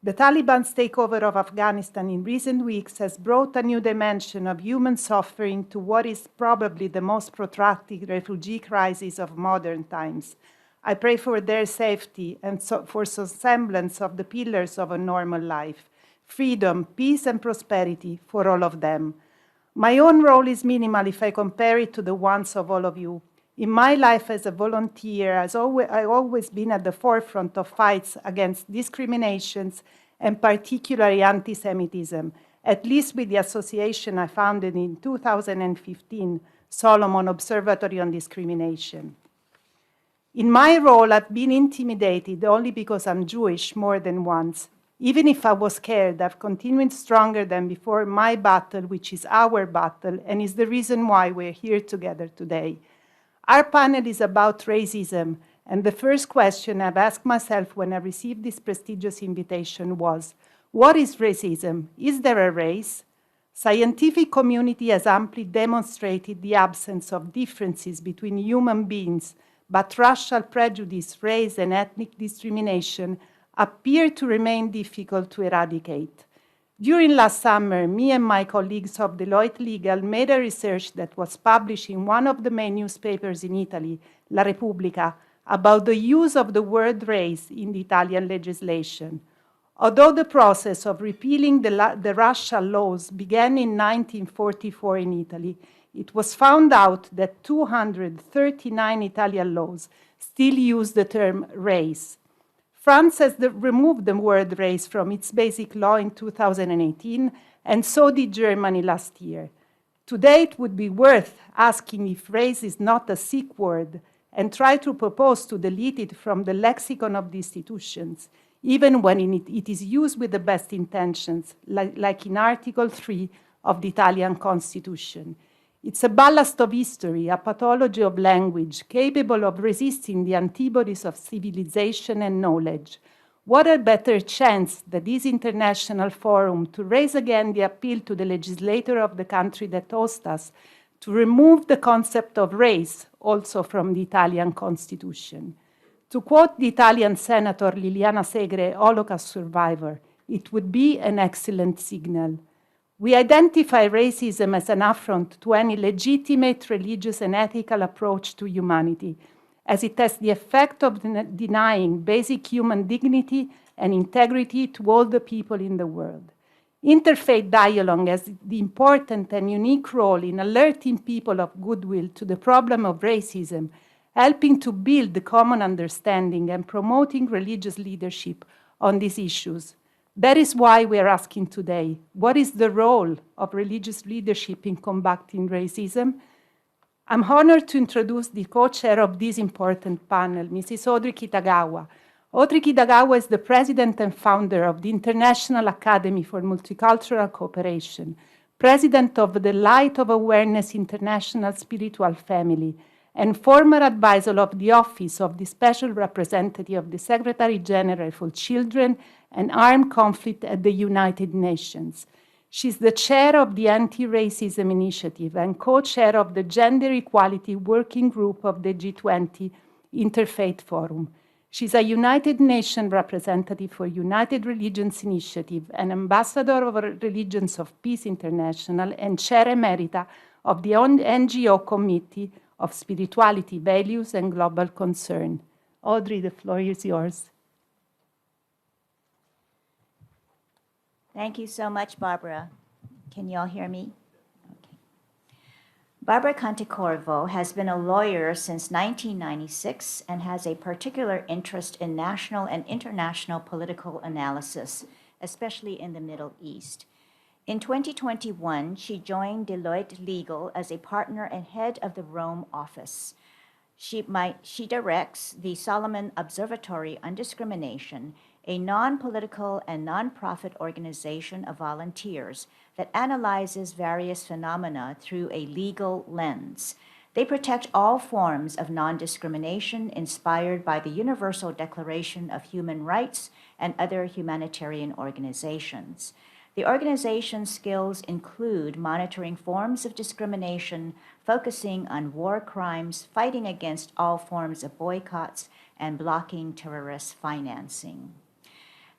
The Taliban's takeover of Afghanistan in recent weeks has brought a new dimension of human suffering to what is probably the most protracted refugee crisis of modern times. I pray for their safety and for some semblance of the pillars of a normal life, freedom, peace, and prosperity for all of them. My own role is minimal if I compare it to the ones of all of you. In my life as a volunteer, I've always been at the forefront of fights against discriminations and particularly anti-Semitism, at least with the association I founded in 2015, Solomon Observatory on Discrimination. In my role, I've been intimidated only because I'm Jewish more than once. Even if I was scared, I've continued stronger than before my battle, which is our battle, and is the reason why we're here together today. Our panel is about racism, and the first question I've asked myself when I received this prestigious invitation was, what is racism? Is there a race? Scientific community has amply demonstrated the absence of differences between human beings, but racial prejudice, race, and ethnic discrimination appear to remain difficult to eradicate. During last summer, me and my colleagues of Deloitte Legal made a research that was published in one of the main newspapers in Italy, La Repubblica, about the use of the word race in the Italian legislation. Although the process of repealing the racial laws began in 1944 in Italy, it was found out that 239 Italian laws still use the term race. France has removed the word race from its basic law in 2018, and so did Germany last year. Today, it would be worth asking if race is not a sick word and try to propose to delete it from the lexicon of the institutions, even when it is used with the best intentions, like in Article 3 of the Italian Constitution. It's a ballast of history, a pathology of language, capable of resisting the antibodies of civilization and knowledge. What a better chance that this international forum to raise again the appeal to the legislator of the country that hosts us to remove the concept of race also from the Italian Constitution. To quote the Italian Senator Liliana Segre, Holocaust survivor, it would be an excellent signal. We identify racism as an affront to any legitimate religious and ethical approach to humanity, as it has the effect of denying basic human dignity and integrity to all the people in the world. Interfaith dialogue has the important and unique role in alerting people of goodwill to the problem of racism, helping to build the common understanding and promoting religious leadership on these issues. That is why we are asking today, what is the role of religious leadership in combating racism? I'm honored to introduce the co-chair of this important panel, Mrs. Audrey Kitagawa. Audrey Kitagawa is the president and founder of the International Academy for Multicultural Cooperation, president of the Light of Awareness International Spiritual Family, and former advisor of the Office of the Special Representative of the Secretary General for Children and Armed Conflict at the United Nations. She's the chair of the Anti-Racism Initiative and co-chair of the Gender Equality Working Group of the G20 Interfaith Forum. She's a United Nations representative for United Religions Initiative, an ambassador of Religions of Peace International, and chair emerita of the NGO Committee of Spirituality, Values, and Global Concern. Audrey, the floor is yours. Thank you so much, Barbara. Can you all hear me? Okay. Barbara Pontecorvo has been a lawyer since 1996 and has a particular interest in national and international political analysis, especially in the Middle East. In 2021, she joined Deloitte Legal as a partner and head of the Rome office. She directs the Solomon Observatory on Discrimination, a non-political and non-profit organization of volunteers that analyzes various phenomena through a legal lens. They protect all forms of non-discrimination inspired by the Universal Declaration of Human Rights and other humanitarian organizations. The organization's skills include monitoring forms of discrimination, focusing on war crimes, fighting against all forms of boycotts, and blocking terrorist financing.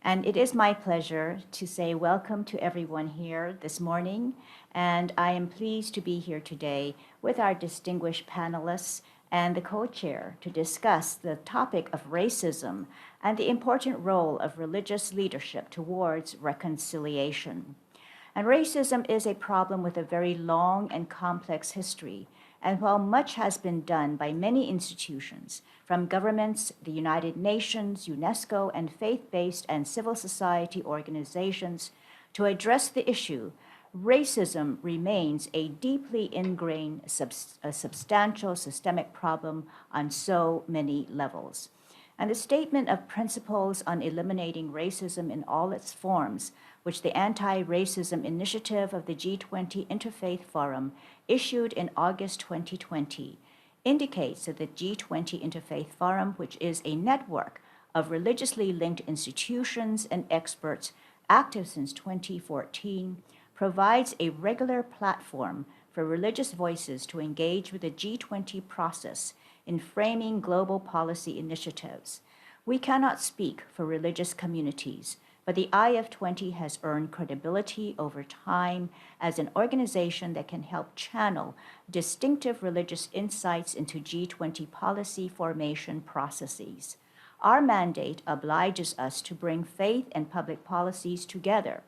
And it is my pleasure to say welcome to everyone here this morning. And I am pleased to be here today with our distinguished panelists and the co-chair to discuss the topic of racism and the important role of religious leadership towards reconciliation. And racism is a problem with a very long and complex history. And while much has been done by many institutions, from governments, the United Nations, UNESCO, and faith-based and civil society organizations to address the issue, racism remains a deeply ingrained, substantial systemic problem on so many levels. And the Statement of Principles on Eliminating Racism in All Its Forms, which the Anti-Racism Initiative of the G20 Interfaith Forum issued in August 2020, indicates that the G20 Interfaith Forum, which is a network of religiously linked institutions and experts active since 2014, provides a regular platform for religious voices to engage with the G20 process in framing global policy initiatives. We cannot speak for religious communities, but the IF20 has earned credibility over time as an organization that can help channel distinctive religious insights into G20 policy formation processes. Our mandate obliges us to bring faith and public policies together,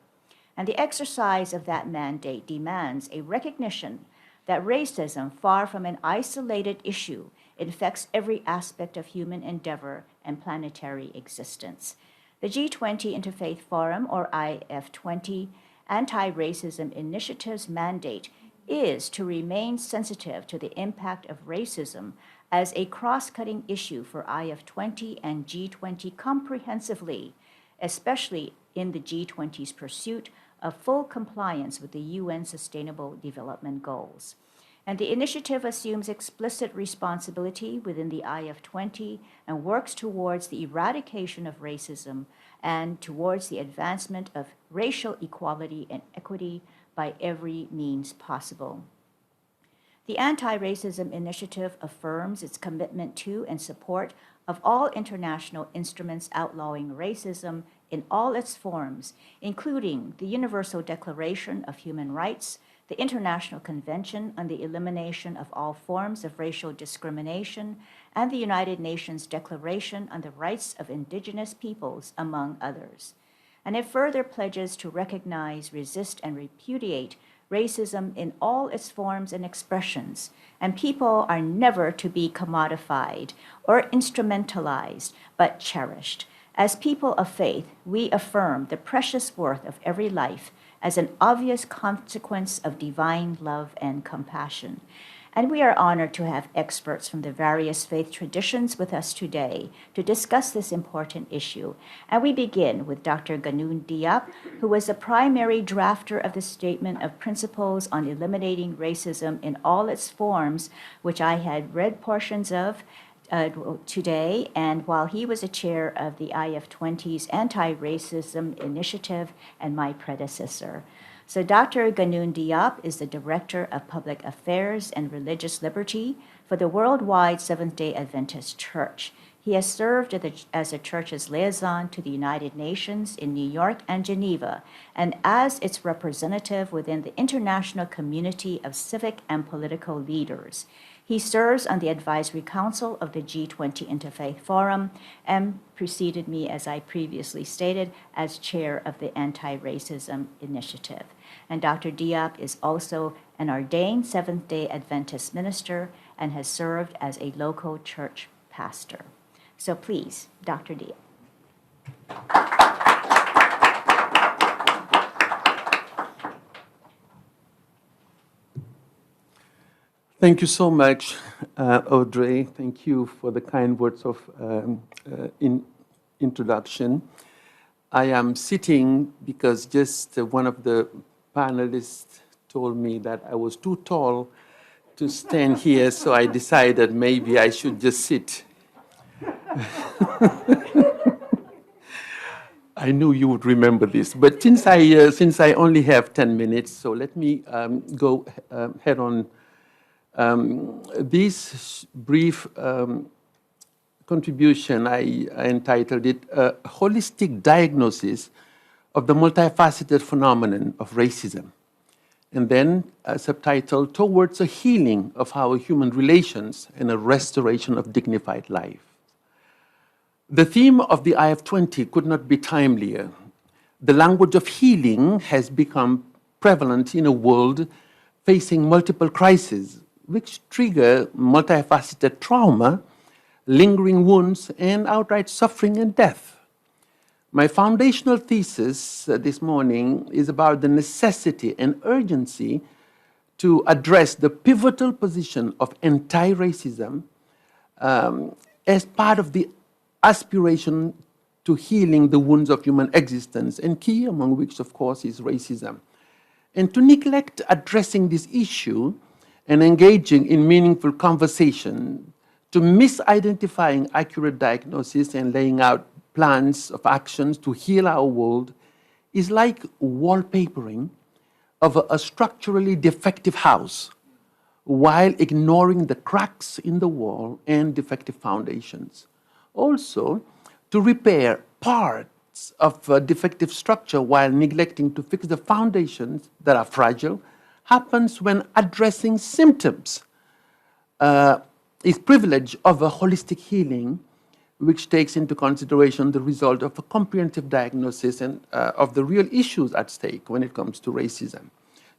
and the exercise of that mandate demands a recognition that racism, far from an isolated issue, infects every aspect of human endeavor and planetary existence. The G20 Interfaith Forum, or IF20, Anti-Racism Initiative's mandate is to remain sensitive to the impact of racism as a cross-cutting issue for IF20 and G20 comprehensively, especially in the G20's pursuit of full compliance with the UN Sustainable Development Goals. And the initiative assumes explicit responsibility within the IF20 and works towards the eradication of racism and towards the advancement of racial equality and equity by every means possible. The Anti-Racism Initiative affirms its commitment to and support of all international instruments outlawing racism in all its forms, including the Universal Declaration of Human Rights, the International Convention on the Elimination of All Forms of Racial Discrimination, and the United Nations Declaration on the Rights of Indigenous Peoples, among others. And it further pledges to recognize, resist, and repudiate racism in all its forms and expressions, and people are never to be commodified or instrumentalized, but cherished. As people of faith, we affirm the precious worth of every life as an obvious consequence of divine love and compassion. And we are honored to have experts from the various faith traditions with us today to discuss this important issue. And we begin with Dr. Ganoune Diop, who was the primary drafter of the Statement of Principles on Eliminating Racism in All Its Forms, which I had read portions of today, and while he was a chair of the IF20's Anti-Racism Initiative and my predecessor. So Dr. Ganoune Diop is the Director of Public Affairs and Religious Liberty for the Worldwide Seventh-day Adventist Church. He has served as the church's liaison to the United Nations in New York and Geneva, and as its representative within the international community of civic and political leaders. He serves on the Advisory Council of the G20 Interfaith Forum and preceded me, as I previously stated, as chair of the Anti-Racism Initiative. And Dr. Diop is also an ordained Seventh-day Adventist minister and has served as a local church pastor. So please, Dr. Diop. Thank you so much, Audrey. Thank you for the kind words of introduction. I am sitting because just one of the panelists told me that I was too tall to stand here, so I decided maybe I should just sit. I knew you would remember this, but since I only have 10 minutes, so let me go head on. This brief contribution, I entitled it A Holistic Diagnosis of the Multifaceted Phenomenon of Racism. And then a subtitle, Towards a Healing of Our Human Relations and a Restoration of Dignified Life. The theme of the IF20 could not be timelier. The language of healing has become prevalent in a world facing multiple crises, which trigger multifaceted trauma, lingering wounds, and outright suffering and death. My foundational thesis this morning is about the necessity and urgency to address the pivotal position of anti-racism as part of the aspiration to healing the wounds of human existence, and key among which, of course, is racism. And to neglect addressing this issue and engaging in meaningful conversation, to misidentifiing accurate diagnosis and laying out plans of actions to heal our world is like wallpapering of a structurally defective house while ignoring the cracks in the wall and defective foundations. Also, to repair parts of a defective structure while neglecting to fix the foundations that are fragile happens when addressing symptoms is privilege of a holistic healing which takes into consideration the result of a comprehensive diagnosis and of the real issues at stake when it comes to racism.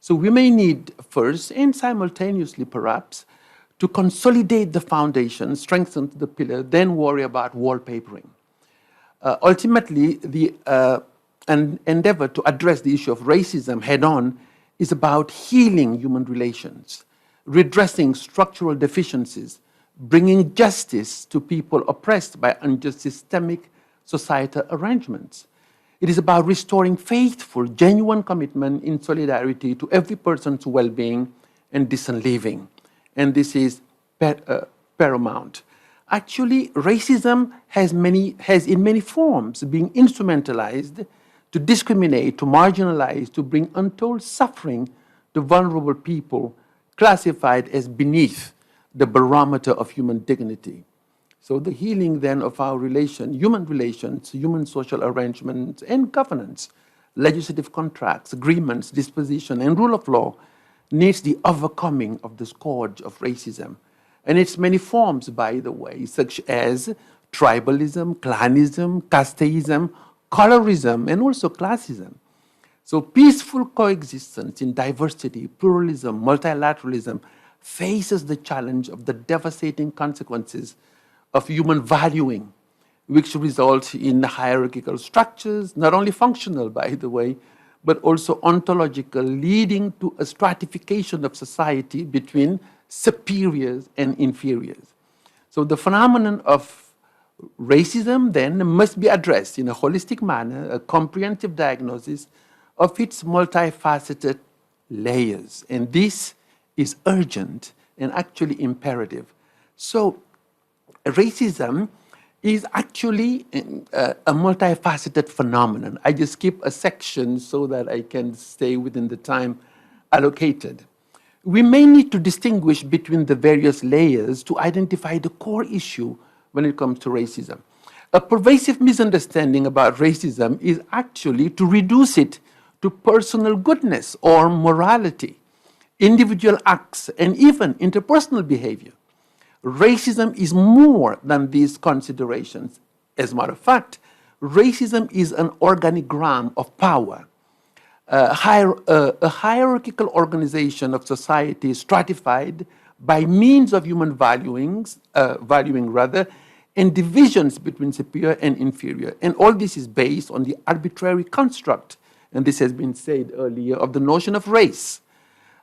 So we may need first and simultaneously perhaps to consolidate the foundation, strengthen the pillar, then worry about wallpapering. Ultimately, an endeavor to address the issue of racism head-on is about healing human relations, redressing structural deficiencies, bringing justice to people oppressed by unjust systemic societal arrangements. It is about restoring faithful, genuine commitment in solidarity to every person's well-being and decent living. And this is paramount. Actually, racism has in many forms been instrumentalized to discriminate, to marginalize, to bring untold suffering to vulnerable people classified as beneath the barometer of human dignity. So the healing then of our human relations, human social arrangements and governance, legislative contracts, agreements, disposition, and rule of law needs the overcoming of the scourge of racism. And its many forms, by the way, such as tribalism, clanism, casteism, colorism, and also classism. So peaceful coexistence in diversity, pluralism, multilateralism faces the challenge of the devastating consequences of human valuing, which result in hierarchical structures, not only functional, by the way, but also ontological, leading to a stratification of society between superiors and inferiors. So the phenomenon of racism then must be addressed in a holistic manner, a comprehensive diagnosis of its multifaceted layers. And this is urgent and actually imperative. So racism is actually a multifaceted phenomenon. I just skip a section so that I can stay within the time allocated. We may need to distinguish between the various layers to identify the core issue when it comes to racism. A pervasive misunderstanding about racism is actually to reduce it to personal goodness or morality, individual acts, and even interpersonal behavior. Racism is more than these considerations. As a matter of fact, racism is an organigram of power, a hierarchical organization of society stratified by means of human valuing, and divisions between superior and inferior. And all this is based on the arbitrary construct, and this has been said earlier, of the notion of race,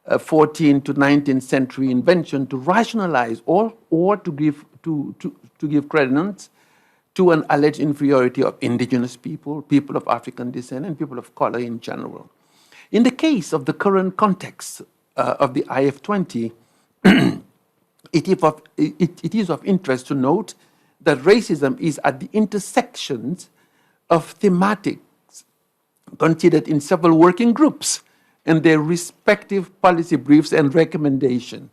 a 14th to 19th century invention to rationalize or to give credence to an alleged inferiority of indigenous people, people of African descent, and people of color in general. In the case of the current context of the IF20, it is of interest to note that racism is at the intersections of thematics considered in several working groups and their respective policy briefs and recommendations.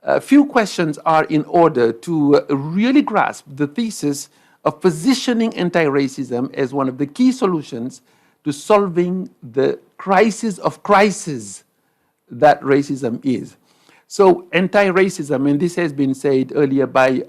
A few questions are in order to really grasp the thesis of positioning anti-racism as one of the key solutions to solving the crisis of crises that racism is. So anti-racism, and this has been said earlier by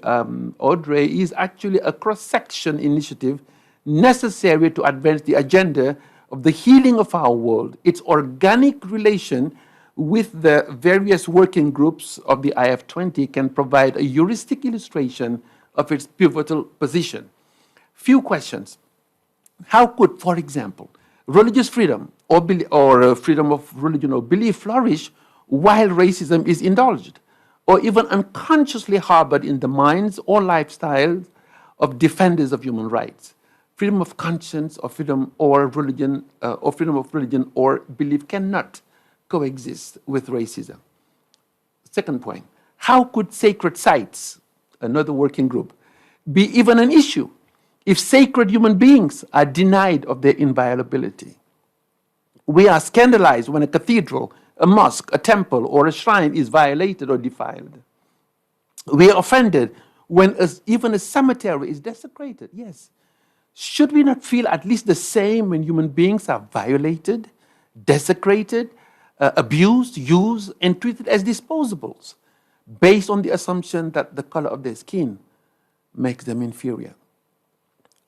Audrey, is actually a cross-section initiative necessary to advance the agenda of the healing of our world. Its organic relation with the various working groups of the IF20 can provide a heuristic illustration of its pivotal position. Few questions. How could, for example, religious freedom or freedom of religion or belief flourish while racism is indulged or even unconsciously harbored in the minds or lifestyles of defenders of human rights? Freedom of conscience or freedom or religion or freedom of religion or belief cannot coexist with racism. Second point, how could sacred sites, another working group, be even an issue if sacred human beings are denied of their inviolability? We are scandalized when a cathedral, a mosque, a temple, or a shrine is violated or defiled. We are offended when even a cemetery is desecrated. Yes. Should we not feel at least the same when human beings are violated, desecrated, abused, used, and treated as disposables based on the assumption that the color of their skin makes them inferior?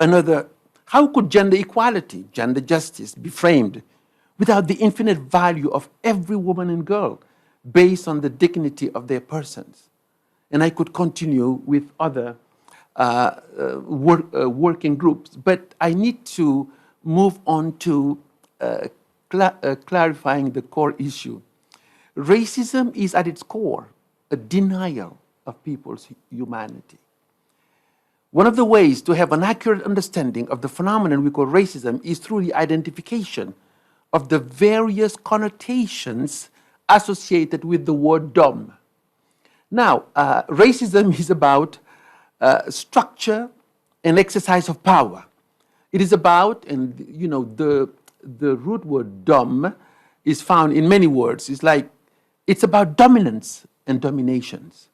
Another, how could gender equality, gender justice be framed without the infinite value of every woman and girl based on the dignity of their persons? And I could continue with other working groups, but I need to move on to clarifying the core issue. Racism is at its core a denial of people's humanity. One of the ways to have an accurate understanding of the phenomenon we call racism is through the identification of the various connotations associated with the word dumb. Now, racism is about structure and exercise of power. It is about, and you know, the root word dumb is found in many words. It's about dominance and dominations.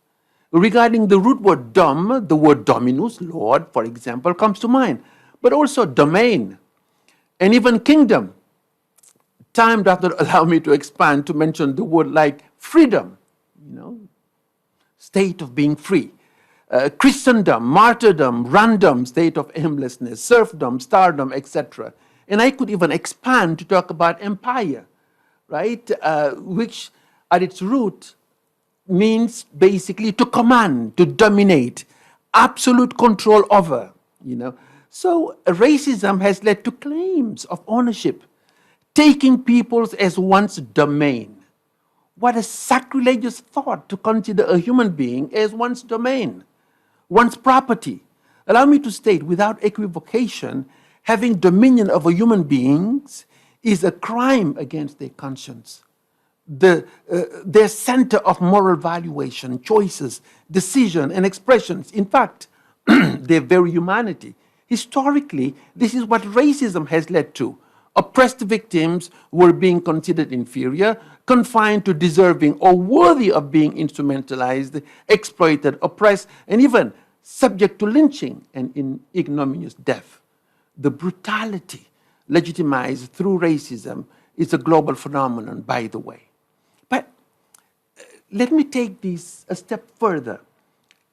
Regarding the root word dumb, the word dominus, Lord, for example, comes to mind, but also domain and even kingdom. Time does not allow me to expand to mention the word like freedom, you know, state of being free. Christendom, martyrdom, random, state of aimlessness, serfdom, stardom, etc. And I could even expand to talk about empire, right? Which at its root means basically to command, to dominate, absolute control over, you know. So racism has led to claims of ownership, taking peoples as one's domain. What a sacrilegious thought to consider a human being as one's domain, one's property. Allow me to state without equivocation, having dominion over human beings is a crime against their conscience, their center of moral valuation, choices, decision, and expressions. In fact, their very humanity. Historically, this is what racism has led to. Oppressed victims were being considered inferior, confined to deserving or worthy of being instrumentalized, exploited, oppressed, and even subject to lynching and ignominious death. The brutality legitimized through racism is a global phenomenon, by the way. But let me take this a step further.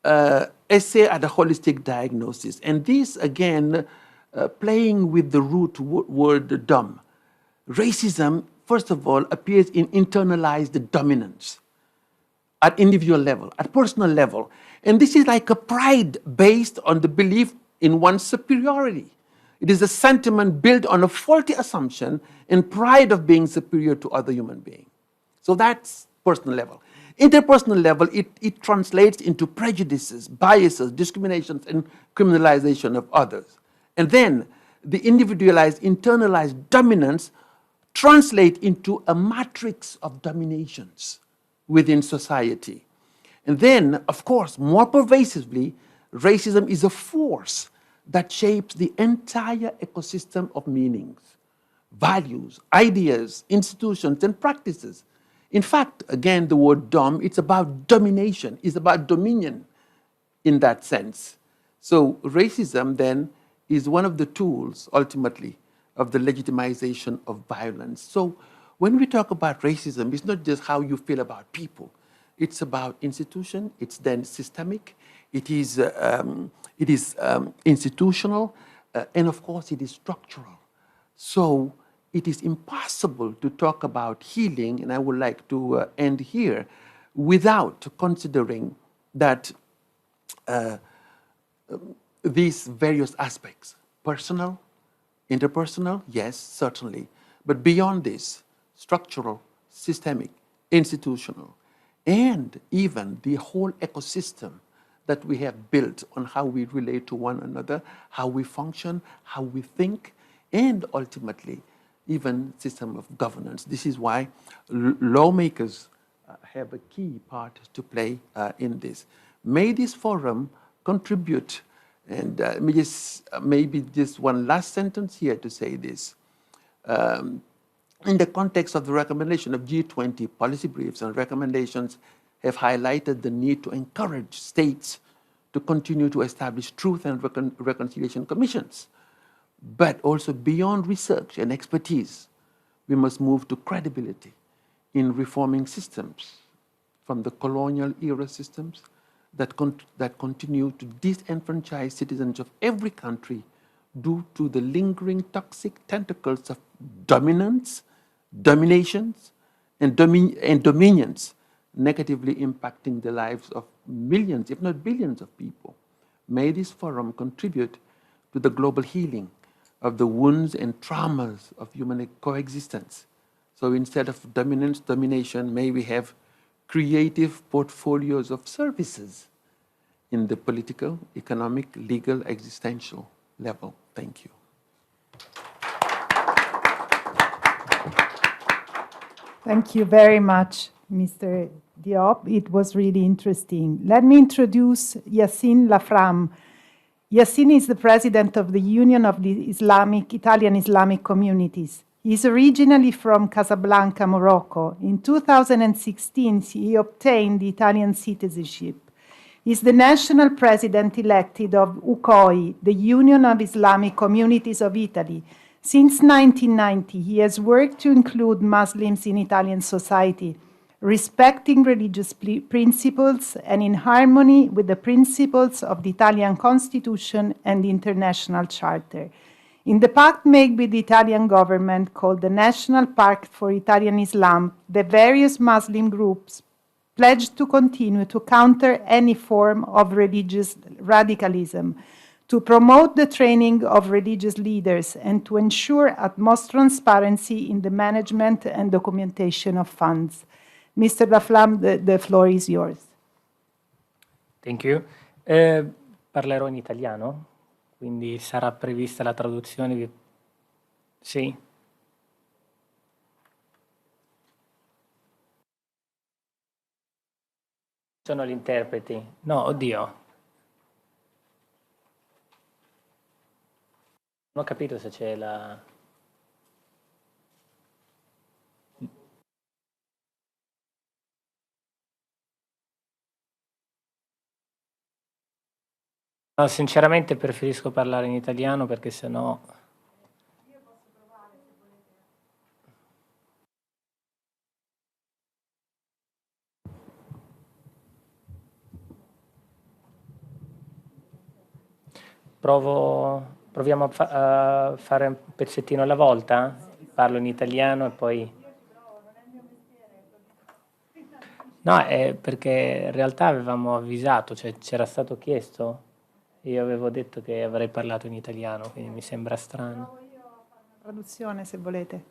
Essay at a holistic diagnosis. And this, again, playing with the root word dumb. Racism, first of all, appears in internalized dominance at individual level, at personal level. And this is like a pride based on the belief in one's superiority. It is a sentiment built on a faulty assumption and pride of being superior to other human beings. So that's personal level. Interpersonal level, it translates into prejudices, biases, discriminations, and criminalization of others. And then the individualized, internalized dominance translate into a matrix of dominations within society. And then, of course, more pervasively, racism is a force that shapes the entire ecosystem of meanings, values, ideas, institutions, and practices. In fact, again, the word dom, it's about domination, it's about dominion in that sense. So racism then is one of the tools, ultimately, of the legitimization of violence. So when we talk about racism, it's not just how you feel about people. It's about institution, it's then systemic, it is institutional, and of course it is structural. So it is impossible to talk about healing, and I would like to end here, without considering that these various aspects, personal, interpersonal, yes, certainly, but beyond this, structural, systemic, institutional, and even the whole ecosystem that we have built on how we relate to one another, how we function, how we think, and ultimately, even system of governance. This is why lawmakers have a key part to play in this. May this forum contribute, and maybe just one last sentence here to say this. In the context of the recommendation of G20 policy briefs and recommendations have highlighted the need to encourage states to continue to establish truth and reconciliation commissions. But also beyond research and expertise, we must move to credibility in reforming systems, from the colonial era systems that continue to disenfranchise citizens of every country due to the lingering toxic tentacles of dominance, dominations, and dominions, negatively impacting the lives of millions, if not billions of people. May this forum contribute to the global healing of the wounds and traumas of human coexistence. So instead of dominance, domination, may we have creative portfolios of services in the political, economic, legal, existential level. Thank you. Thank you very much, Mr. Diop. It was really interesting. Let me introduce Yassine Lafram. Yassine is the president of the Union of the Italian Islamic Communities. He is originally from Casablanca, Morocco. In 2016, he obtained the Italian citizenship. He is the national president elected of UCOI, the Union of Islamic Communities of Italy. Since 1990, he has worked to include Muslims in Italian society, respecting religious principles and in harmony with the principles of the Italian Constitution and the International Charter. In the pact made with the Italian government, called the National Pact for Italian Islam, the various Muslim groups pledged to continue to counter any form of religious radicalism, to promote the training of religious leaders, and to ensure utmost transparency in the management and documentation of funds. Mr. Laflam, the floor is yours. Thank you. Parlerò in italiano, quindi sarà prevista la traduzione. Sì? Sono gli interpreti. No, oddio. Non ho capito se c'è la... No, sinceramente preferisco parlare in italiano perché sennò... Io posso provare se volete. Proviamo a fare un pezzettino alla volta? Parlo in italiano e poi... Io ci provo, non è il mio mestiere. No, è perché in realtà avevamo avvisato, cioè c'era stato chiesto, io avevo detto che avrei parlato in italiano, quindi mi sembra strano. Provo io a fare una traduzione se volete.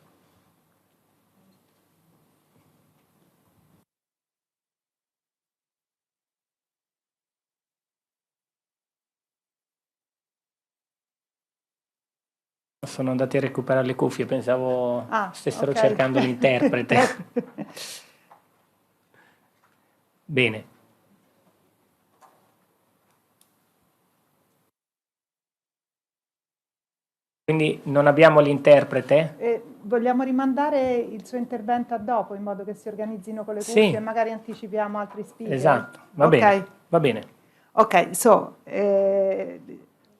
Sono andati a recuperare le cuffie, pensavo stessero ok. cercando l'interprete. Bene. Quindi non abbiamo l'interprete? Vogliamo rimandare il suo intervento a dopo, in modo che si organizzino con le Sì. cuffie e magari anticipiamo altri speaker? Esatto, va Ok. bene, va bene. Okay, so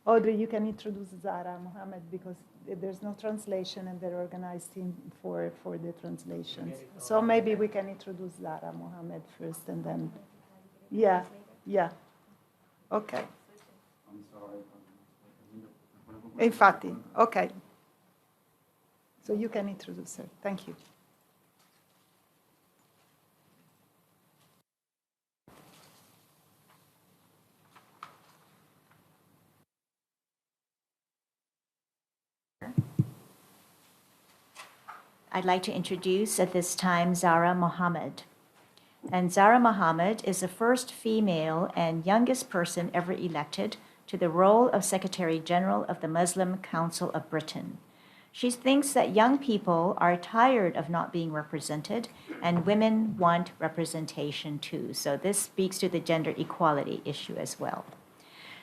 Audrey, you can introduce Zara Muhammad because there's no translation and they're organized team for the translations. So maybe we can introduce Zara Muhammad first and then, yeah. Okay. Infatti, okay. So you can introduce her. Thank you. I'd like to introduce at this time Zara Muhammad. And Zara Muhammad is the first female and youngest person ever elected to the role of Secretary General of the Muslim Council of Britain. She thinks that young people are tired of not being represented, and women want representation too. So this speaks to the gender equality issue as well.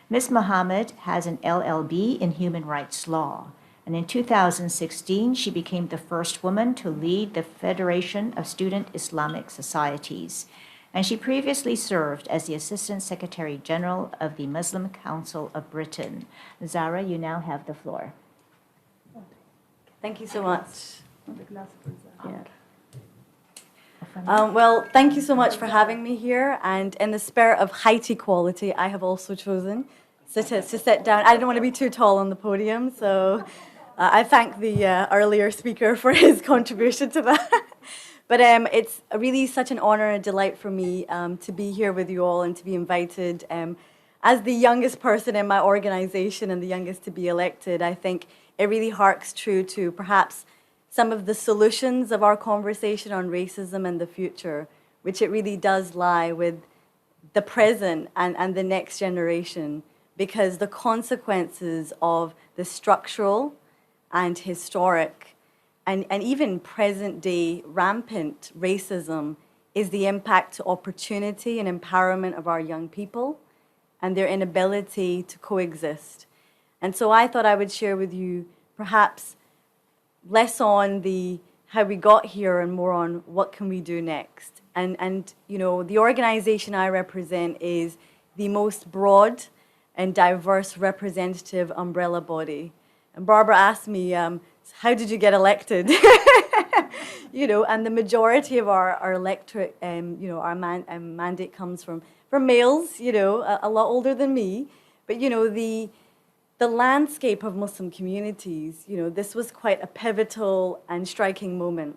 Ms. Muhammad has an LLB in human rights law. And in 2016, she became the first woman to lead the Federation of Student Islamic Societies. And she previously served as the Assistant Secretary General of the Muslim Council of Britain. Zara, you now have the floor. Thank you so much. Yeah. Well, thank you so much for having me here. And in the spirit of height equality, I have also chosen to sit down. I didn't want to be too tall on the podium, so I thank the earlier speaker for his contribution to that. But it's really such an honor and delight for me to be here with you all and to be invited. As the youngest person in my organization and the youngest to be elected, I think it really harks true to perhaps some of the solutions of our conversation on racism and the future, which it really does lie with the present and the next generation, because the consequences of the structural and historic and even present-day rampant racism is the impact to opportunity and empowerment of our young people and their inability to coexist. And so I thought I would share with you perhaps less on the how we got here and more on what can we do next. And you know, the organization I represent is the most broad and diverse representative umbrella body. And Barbara asked me, how did you get elected? You know, and the majority of our electorate, you know, our mandate comes from males, you know, a lot older than me. But, you know, the landscape of Muslim communities, you know, this was quite a pivotal and striking moment.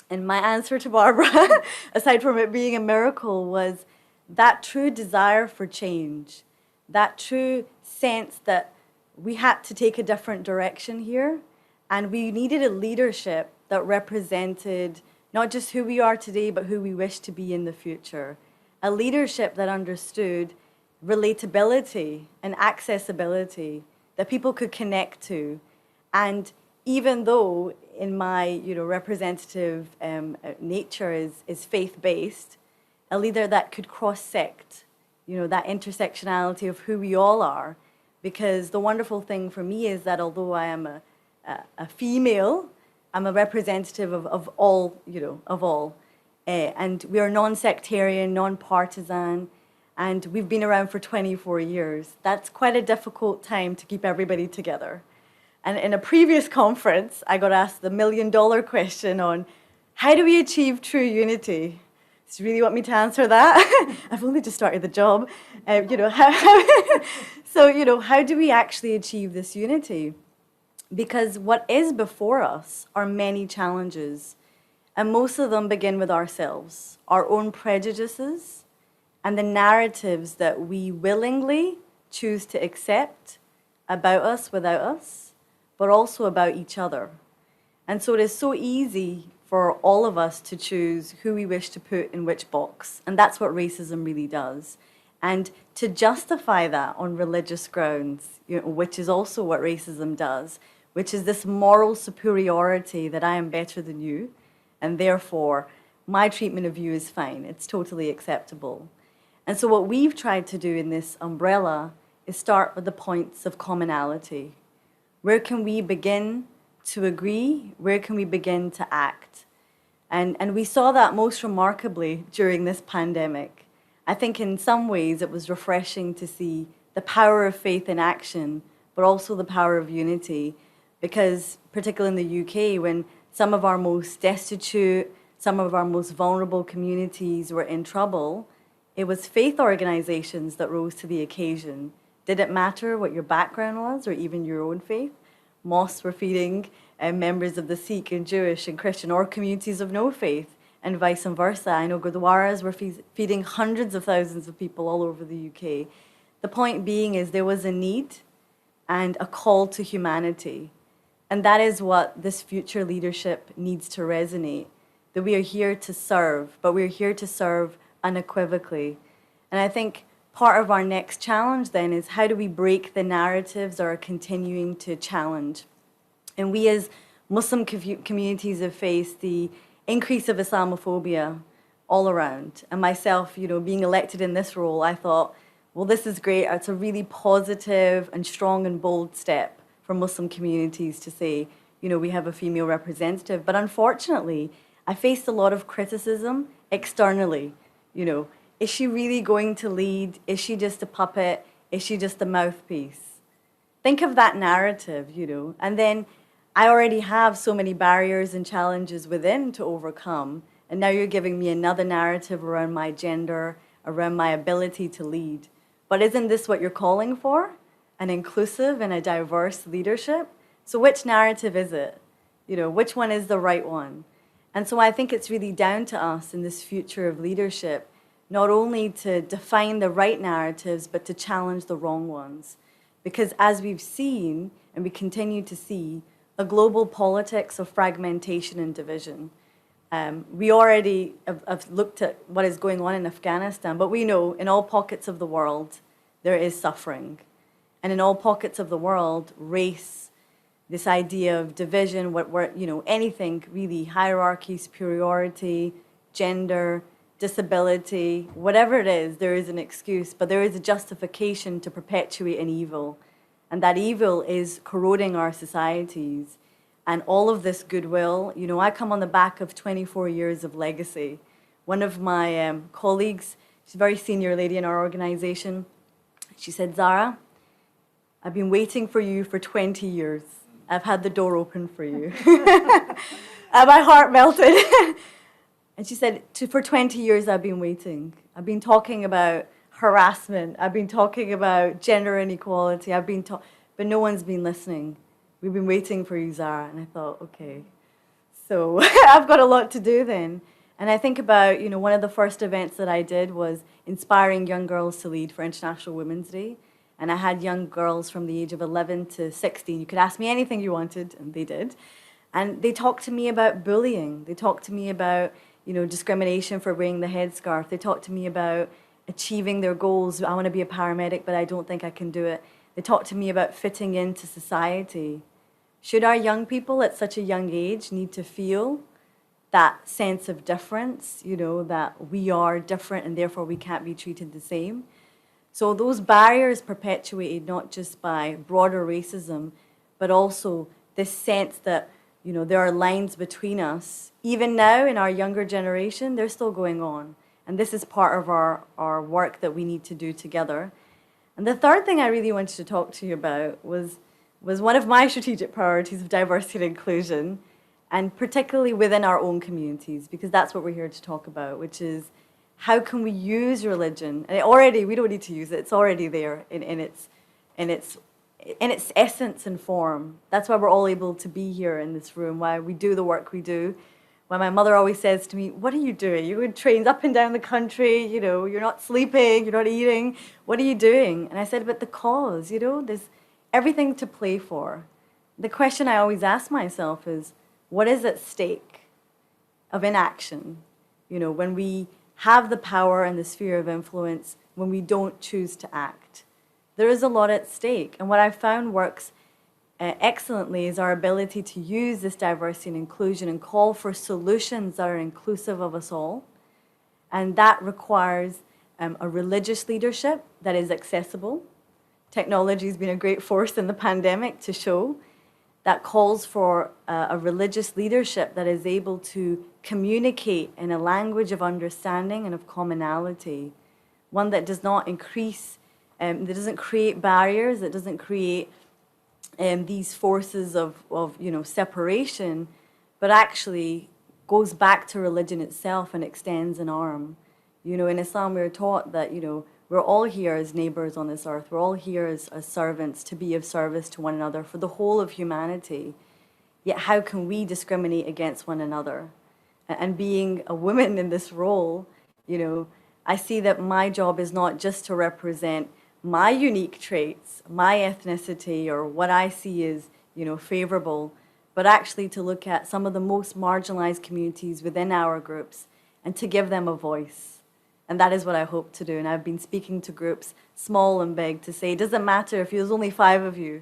And my answer to Barbara, aside from it being a miracle, was that true desire for change, that true sense that we had to take a different direction here, and we needed a leadership that represented not just who we are today, but who we wish to be in the future. A leadership that understood relatability and accessibility, that people could connect to. And even though in my, you know, representative nature is faith-based, a leader that could cross-sect, you know, that intersectionality of who we all are. Because the wonderful thing for me is that although I am a female, I'm a representative of all, you know, of all. And we are non-sectarian, non-partisan, and we've been around for 24 years. That's quite a difficult time to keep everybody together. And in a previous conference, I got asked the $1 million question on how do we achieve true unity? Do you really want me to answer that? I've only just started the job. You know, so, you know, how do we actually achieve this unity? Because what is before us are many challenges, and most of them begin with ourselves, our own prejudices, and the narratives that we willingly choose to accept about us without us, but also about each other. And so it is so easy for all of us to choose who we wish to put in which box. And that's what racism really does. And to justify that on religious grounds, you know, which is also what racism does, which is this moral superiority that I am better than you, and therefore my treatment of you is fine, it's totally acceptable. And so what we've tried to do in this umbrella is start with the points of commonality. Where can we begin to agree? Where can we begin to act? And we saw that most remarkably during this pandemic. I think in some ways it was refreshing to see the power of faith in action, but also the power of unity, because particularly in the UK, when some of our most destitute, some of our most vulnerable communities were in trouble, it was faith organizations that rose to the occasion. Didn't matter what your background was or even your own faith. Mosques were feeding members of the Sikh and Jewish and Christian or communities of no faith, and vice versa. I know Gurdwaras were feeding hundreds of thousands of people all over the UK. The point being is there was a need and a call to humanity. And that is what this future leadership needs to resonate, that we are here to serve, but we're here to serve unequivocally. And I think part of our next challenge then is how do we break the narratives that are continuing to challenge? And we as Muslim communities have faced the increase of Islamophobia all around. And myself, being elected in this role, I thought, well, this is great. It's a really positive and strong and bold step for Muslim communities to say, we have a female representative. But unfortunately, I faced a lot of criticism externally. Is she really going to lead? Is she just a puppet? Is she just a mouthpiece? Think of that narrative, And then I already have so many barriers and challenges within to overcome. And now you're giving me another narrative around my gender, around my ability to lead. But isn't this what you're calling for? An inclusive and a diverse leadership? So which narrative is it? Which one is the right one? And so I think it's really down to us in this future of leadership, not only to define the right narratives, but to challenge the wrong ones. Because as we've seen, and we continue to see, a global politics of fragmentation and division. We already have looked at what is going on in Afghanistan, but we know in all pockets of the world, there is suffering. And in all pockets of the world, race, this idea of division, anything really, hierarchy, superiority, gender, disability, whatever it is, there is an excuse, but there is a justification to perpetuate an evil. And that evil is corroding our societies. And all of this goodwill, I come on the back of 24 years of legacy. One of my colleagues, she's a very senior lady in our organization, she said, Zara, I've been waiting for you for 20 years. I've had the door open for you. And my heart melted. And she said, for 20 years I've been waiting. I've been talking about harassment. I've been talking about gender inequality. But no one's been listening. We've been waiting for you, Zara. And I thought, okay, so I've got a lot to do then. And I think about, one of the first events that I did was inspiring young girls to lead for International Women's Day. And I had young girls from the age of 11 to 16. You could ask me anything you wanted, and they did. And they talked to me about bullying. They talked to me about, discrimination for wearing the headscarf. They talked to me about achieving their goals. I want to be a paramedic, but I don't think I can do it. They talked to me about fitting into society. Should our young people at such a young age need to feel that sense of difference, that we are different and therefore we can't be treated the same? So those barriers perpetuated not just by broader racism, but also this sense that, there are lines between us. Even now in our younger generation, they're still going on. And this is part of our work that we need to do together. And the third thing I really wanted to talk to you about was one of my strategic priorities of diversity and inclusion, and particularly within our own communities, because that's what we're here to talk about, which is how can we use religion? And we don't need to use it, it's already there in its essence and form. That's why we're all able to be here in this room, why we do the work we do. Why my mother always says to me, what are you doing? You're in trains up and down the country, you're not sleeping, you're not eating. What are you doing? And I said, but the cause, there's everything to play for. The question I always ask myself is, what is at stake of inaction? When we have the power and the sphere of influence, when we don't choose to act. There is a lot at stake. And what I've found works excellently is our ability to use this diversity and inclusion and call for solutions that are inclusive of us all. And that requires a religious leadership that is accessible. Technology has been a great force in the pandemic to show. that calls for a religious leadership that is able to communicate in a language of understanding and of commonality, one that does not increase, that doesn't create barriers, that doesn't create these forces of separation, but actually goes back to religion itself and extends an arm. In Islam, we're taught that, we're all here as neighbors on this earth. We're all here as servants to be of service to one another for the whole of humanity. Yet how can we discriminate against one another? And being a woman in this role, I see that my job is not just to represent my unique traits, my ethnicity, or what I see as, favorable, but actually to look at some of the most marginalized communities within our groups and to give them a voice. And that is what I hope to do. And I've been speaking to groups, small and big, to say, it doesn't matter if there's only 5 of you.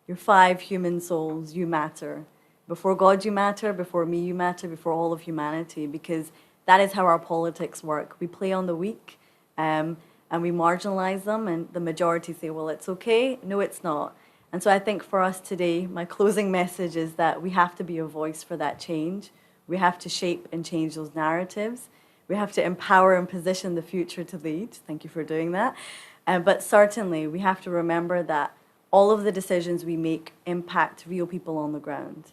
You're 5 human souls, you matter. Before God, you matter. Before me, you matter. Before all of humanity. Because that is how our politics work. We play on the weak, and we marginalize them. And the majority say, well, it's okay. No, it's not. And so I think for us today, my closing message is that we have to be a voice for that change. We have to shape and change those narratives. We have to empower and position the future to lead. Thank you for doing that. But certainly, we have to remember that all of the decisions we make impact real people on the ground.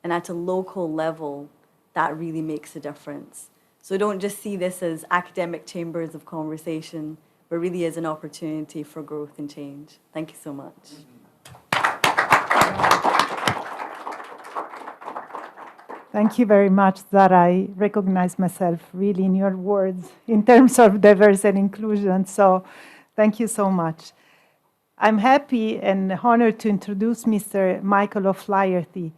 And at a local level, that really makes a difference. So don't just see this as academic chambers of conversation, but really as an opportunity for growth and change. Thank you so much. Thank you very much, Zara. I recognize myself really in your words in terms of diversity and inclusion. So thank you so much. I'm happy and honored to introduce Mr. Michael O'Flaherty.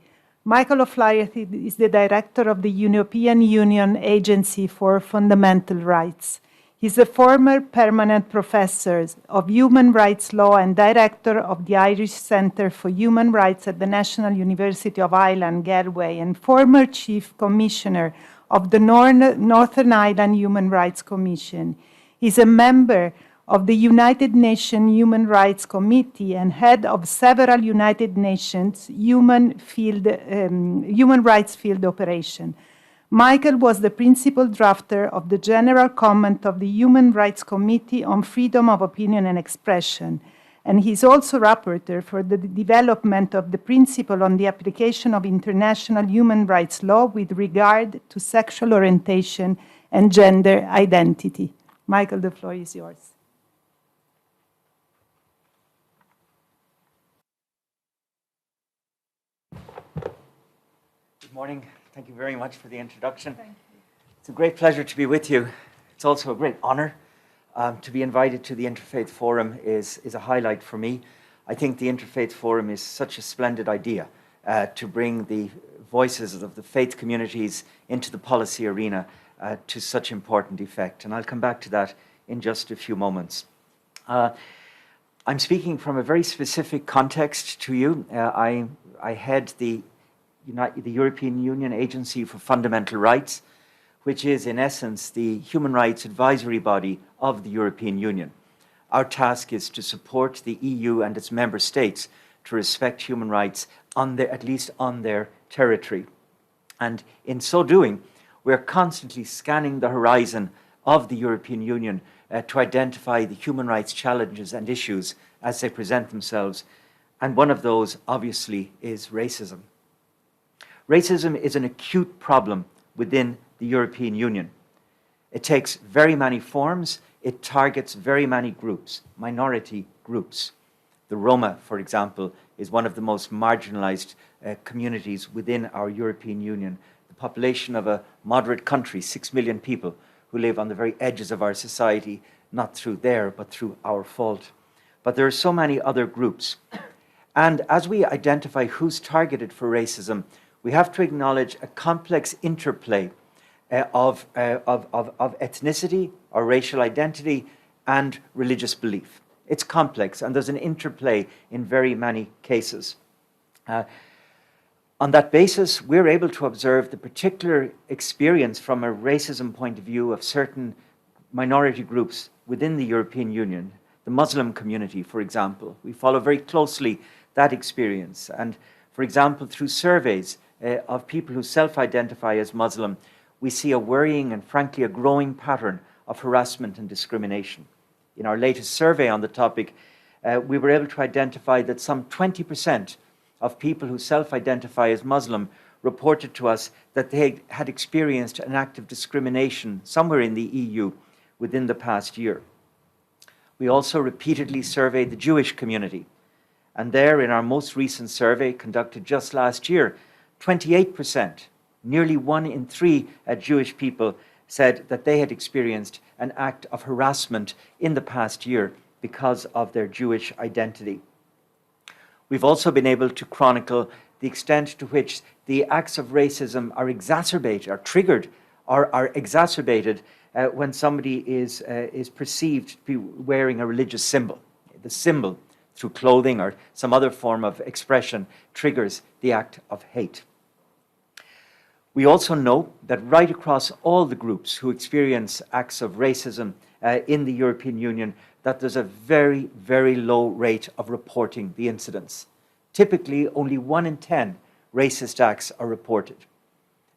Michael O'Flaherty is the director of the European Union Agency for Fundamental Rights. He's a former permanent professor of human rights law and director of the Irish Centre for Human Rights at the National University of Ireland, Galway, and former chief commissioner of the Northern Ireland Human Rights Commission. He's a member of the United Nations Human Rights Committee and head of several United Nations human rights field operations. Michael was the principal drafter of the General Comment of the Human Rights Committee on Freedom of Opinion and Expression, and he's also rapporteur for the development of the principle on the application of international human rights law with regard to sexual orientation and gender identity. Michael, the floor is yours. Good morning. Thank you very much for the introduction. Thank you. It's a great pleasure to be with you. It's also a great honor. To be invited to the Interfaith Forum is a highlight for me. I think the Interfaith Forum is such a splendid idea to bring the voices of the faith communities into the policy arena to such important effect. And I'll come back to that in just a few moments. I'm speaking from a very specific context to you. I head the European Union Agency for Fundamental Rights, which is in essence the human rights advisory body of the European Union. Our task is to support the EU and its member states to respect human rights at least on their territory. And in so doing, we're constantly scanning the horizon of the European Union to identify the human rights challenges and issues as they present themselves. And one of those, obviously, is racism. Racism is an acute problem within the European Union. It takes very many forms. It targets very many groups, minority groups. The Roma, for example, is one of the most marginalized communities within our European Union. The population of a moderate country, 6 million people, who live on the very edges of our society, not through their, but through our fault. But there are so many other groups. And as we identify who's targeted for racism, we have to acknowledge a complex interplay of ethnicity or racial identity and religious belief. It's complex, and there's an interplay in very many cases. On that basis, we're able to observe the particular experience from a racism point of view of certain minority groups within the European Union. The Muslim community, for example. We follow very closely that experience. And For example, through surveys of people who self-identify as Muslim, we see a worrying and frankly a growing pattern of harassment and discrimination. In our latest survey on the topic, we were able to identify that some 20% of people who self-identify as Muslim reported to us that they had experienced an act of discrimination somewhere in the EU within the past year. We also repeatedly surveyed the Jewish community. And there, in our most recent survey conducted just last year, 28%, nearly 1 in 3 Jewish people, said that they had experienced an act of harassment in the past year because of their Jewish identity. We've also been able to chronicle the extent to which the acts of racism are exacerbated, are triggered, or are exacerbated when somebody is perceived to be wearing a religious symbol. The symbol, through clothing or some other form of expression, triggers the act of hate. We also know that right across all the groups who experience acts of racism in the European Union, that there's a very, very low rate of reporting the incidents. Typically, only 1 in 10 racist acts are reported.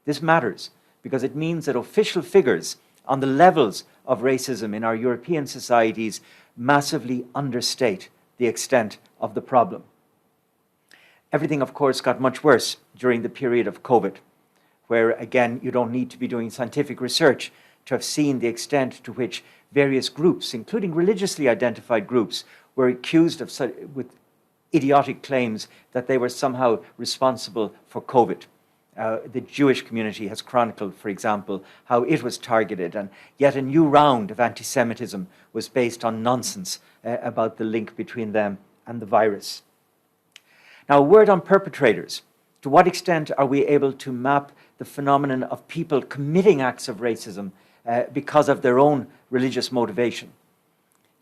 This matters because it means that official figures on the levels of racism in our European societies massively understate the extent of the problem. Everything, of course, got much worse during the period of COVID, where, again, you don't need to be doing scientific research to have seen the extent to which various groups, including religiously identified groups, were accused of with idiotic claims that they were somehow responsible for COVID. The Jewish community has chronicled, for example, how it was targeted, and yet a new round of anti-Semitism was based on nonsense about the link between them and the virus. Now, a word on perpetrators. To what extent are we able to map the phenomenon of people committing acts of racism because of their own religious motivation?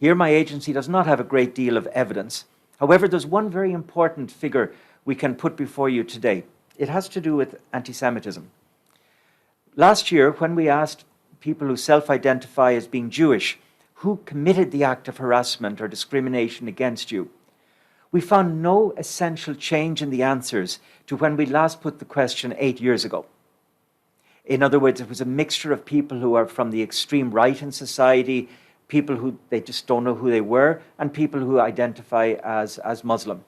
Here, my agency does not have a great deal of evidence. However, there's one very important figure we can put before you today. It has to do with anti-Semitism. Last year, when we asked people who self-identify as being Jewish, who committed the act of harassment or discrimination against you, we found no essential change in the answers to when we last put the question 8 years ago. In other words, it was a mixture of people who are from the extreme right in society, people who they just don't know who they were, and people who identify as Muslim.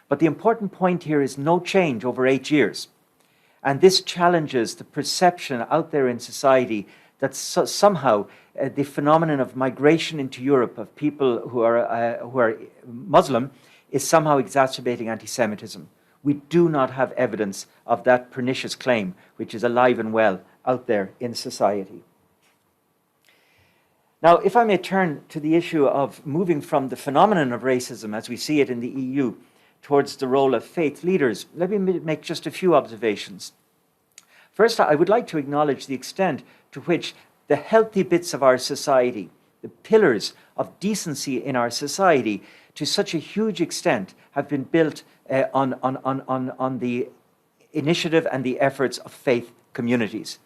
But the important point here is no change over 8 years. And this challenges the perception out there in society that somehow the phenomenon of migration into Europe of people who are Muslim is somehow exacerbating anti-Semitism. We do not have evidence of that pernicious claim, which is alive and well out there in society. Now, if I may turn to the issue of moving from the phenomenon of racism as we see it in the EU towards the role of faith leaders, let me make just a few observations. First, I would like to acknowledge the extent to which the healthy bits of our society, the pillars of decency in our society, to such a huge extent have been built on the initiative and the efforts of faith communities.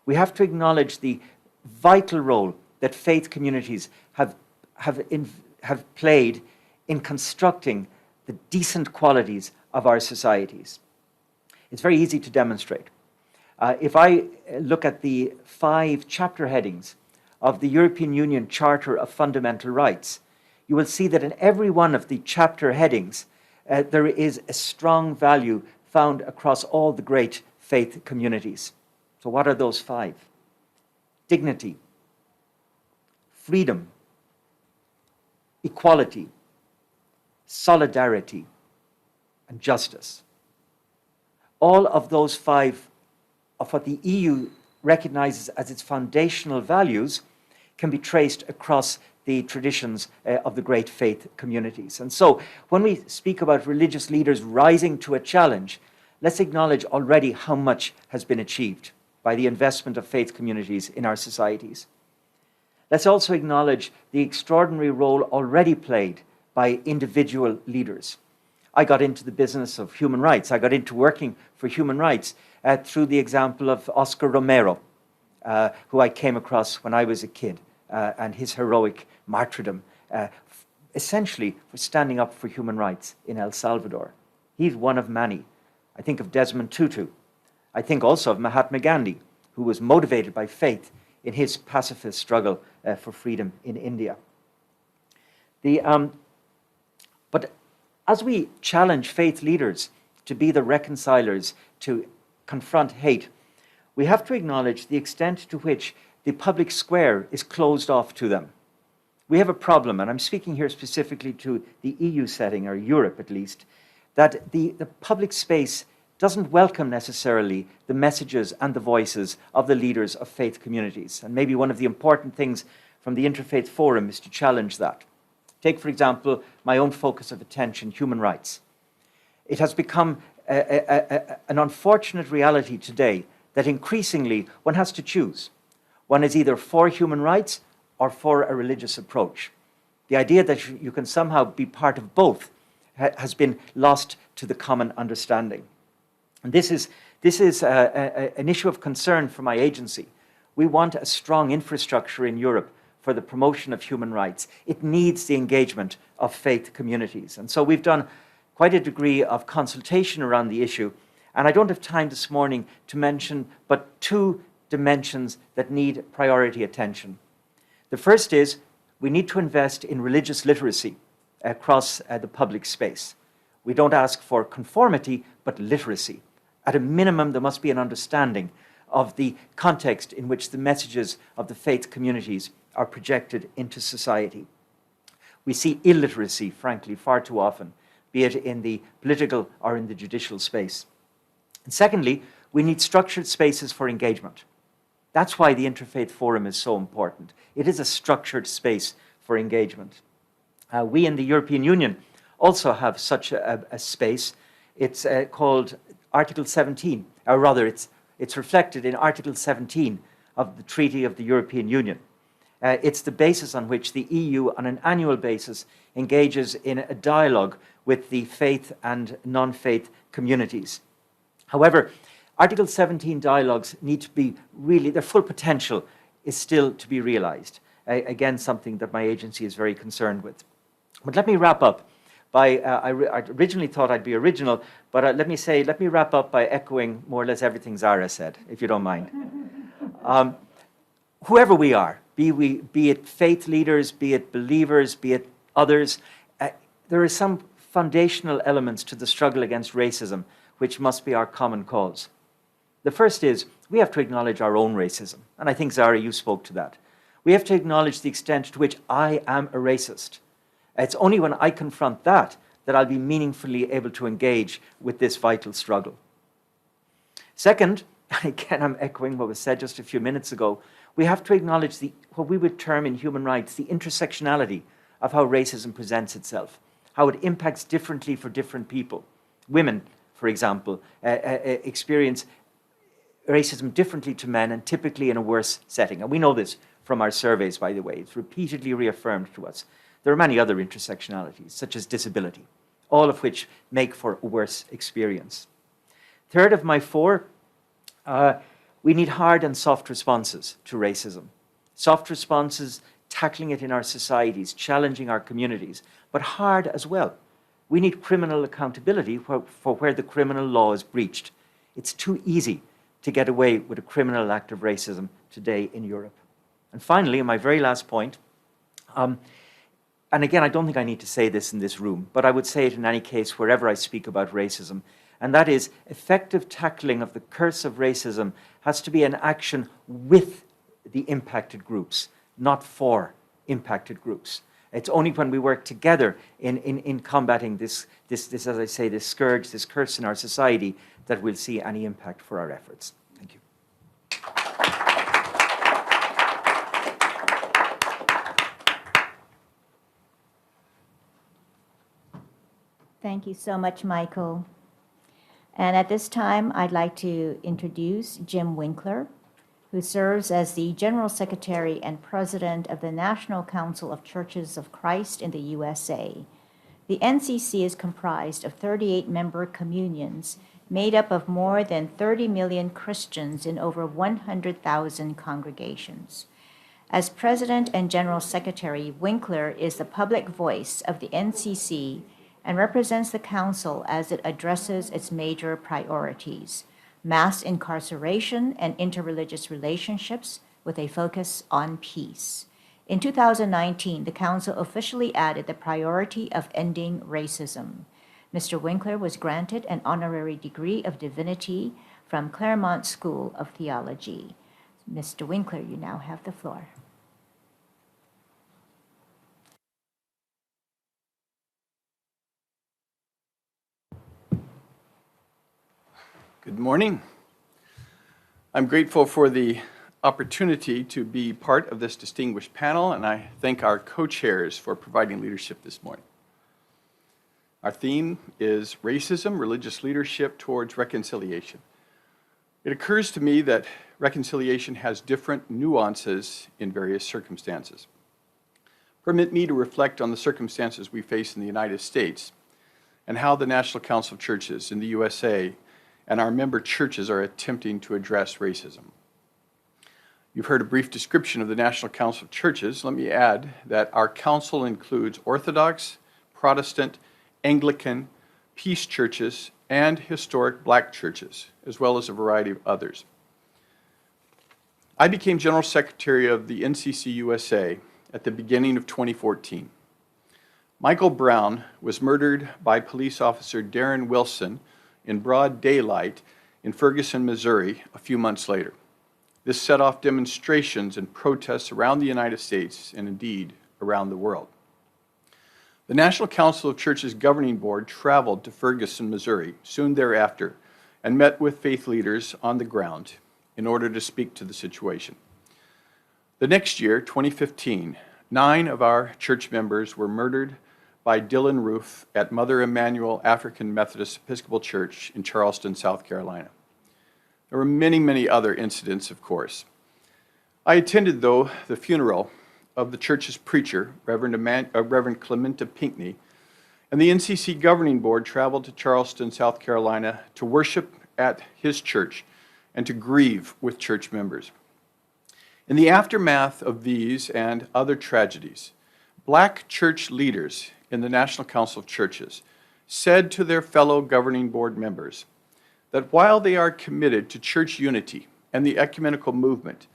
We have to acknowledge the vital role that faith communities have played in constructing the decent qualities of our societies. It's very easy to demonstrate. If I look at the 5 chapter headings of the European Union Charter of Fundamental Rights, you will see that in every one of the chapter headings, there is a strong value found across all the great faith communities. So what are those 5? Dignity, freedom, equality, solidarity, and justice. All of those 5 of what the EU recognizes as its foundational values can be traced across the traditions of the great faith communities. And so when we speak about religious leaders rising to a challenge, let's acknowledge already how much has been achieved by the investment of faith communities in our societies. Let's also acknowledge the extraordinary role already played by individual leaders. I got into the business of human rights. I got into working for human rights through the example of Oscar Romero, who I came across when I was a kid, and his heroic martyrdom, essentially for standing up for human rights in El Salvador. He's one of many I think of Desmond Tutu. I think also of Mahatma Gandhi, who was motivated by faith in his pacifist struggle for freedom in India. But as we challenge faith leaders to be the reconcilers, to confront hate, we have to acknowledge the extent to which the public square is closed off to them. We have a problem, and I'm speaking here specifically to the EU setting, or Europe at least, that the public space doesn't welcome necessarily the messages and the voices of the leaders of faith communities. And maybe one of the important things from the Interfaith Forum is to challenge that. Take, for example, my own focus of attention, human rights. It has become an unfortunate reality today that increasingly one has to choose. One is either for human rights or for a religious approach. The idea that you can somehow be part of both has been lost to the common understanding. And this is an issue of concern for my agency. We want a strong infrastructure in Europe for the promotion of human rights. It needs the engagement of faith communities. And so we've done quite a degree of consultation around the issue. And I don't have time this morning to mention but two dimensions that need priority attention. The first is we need to invest in religious literacy across the public space. We don't ask for conformity, but literacy. At a minimum, there must be an understanding of the context in which the messages of the faith communities are projected into society. We see illiteracy, frankly, far too often, be it in the political or in the judicial space. And secondly, we need structured spaces for engagement. That's why the Interfaith Forum is so important. It is a structured space for engagement. We in the European Union also have such a space. It's called Article 17, or rather it's reflected in Article 17 of the Treaty of the European Union. It's the basis on which the EU on an annual basis engages in a dialogue with the faith and non-faith communities. However, Article 17 dialogues need to be really, their full potential is still to be realized. Again, something that my agency is very concerned with. But let me wrap up by, I originally thought I'd be original, but let me wrap up by echoing more or less everything Zara said, if you don't mind. Whoever we are, be it faith leaders, be it believers, be it others, there are some foundational elements to the struggle against racism which must be our common cause. The first is we have to acknowledge our own racism. And I think, Zara, you spoke to that. We have to acknowledge the extent to which I am a racist. It's only when I confront that that I'll be meaningfully able to engage with this vital struggle. Second, again, I'm echoing what was said just a few minutes ago, we have to acknowledge what we would term in human rights the intersectionality of how racism presents itself, how it impacts differently for different people. Women, for example, experience racism differently to men and typically in a worse setting. And we know this from our surveys, by the way. It's repeatedly reaffirmed to us. There are many other intersectionalities, such as disability, all of which make for a worse experience. Third of my four, we need hard and soft responses to racism. Soft responses, tackling it in our societies, challenging our communities, but hard as well. We need criminal accountability for where the criminal law is breached. It's too easy to get away with a criminal act of racism today in Europe. And finally, my very last point, and again, I don't think I need to say this in this room, but I would say it in any case wherever I speak about racism, and that is effective tackling of the curse of racism has to be an action with the impacted groups, not for impacted groups. It's only when we work together in combating this, as I say, this scourge, this curse in our society, that we'll see any impact for our efforts. Thank you. Thank you so much, Michael. And at this time, I'd like to introduce Jim Winkler, who serves as the General Secretary and President of the National Council of Churches of Christ in the USA. The NCC is comprised of 38 member communions made up of more than 30 million Christians in over 100,000 congregations. As President and General Secretary, Winkler is the public voice of the NCC and represents the Council as it addresses its major priorities: mass incarceration and interreligious relationships with a focus on peace. In 2019, the Council officially added the priority of ending racism. Mr. Winkler was granted an honorary degree of divinity from Claremont School of Theology. Mr. Winkler, you now have the floor. Good morning. I'm grateful for the opportunity to be part of this distinguished panel, and I thank our co-chairs for providing leadership this morning. Our theme is Racism, Religious Leadership Towards Reconciliation. It occurs to me that reconciliation has different nuances in various circumstances. Permit me to reflect on the circumstances we face in the United States and how the National Council of Churches in the USA and our member churches are attempting to address racism. You've heard a brief description of the National Council of Churches. Let me add that our council includes Orthodox, Protestant, Anglican, peace churches, and historic black churches, as well as a variety of others. I became General Secretary of the NCC USA at the beginning of 2014. Michael Brown was murdered by police officer Darren Wilson in broad daylight in Ferguson, Missouri, a few months later. This set off demonstrations and protests around the United States and indeed around the world. The National Council of Churches Governing Board traveled to Ferguson, Missouri soon thereafter and met with faith leaders on the ground in order to speak to the situation. The next year, 2015, 9 of our church members were murdered by Dylan Roof at Mother Emanuel African Methodist Episcopal Church in Charleston, South Carolina. There were many, many other incidents, of course. I attended, though, the funeral of the church's preacher, Reverend Clementa Pinckney, and the NCC Governing Board traveled to Charleston, South Carolina to worship at his church and to grieve with church members. In the aftermath of these and other tragedies, black church leaders in the National Council of Churches said to their fellow Governing Board members that while they are committed to church unity and the ecumenical movement,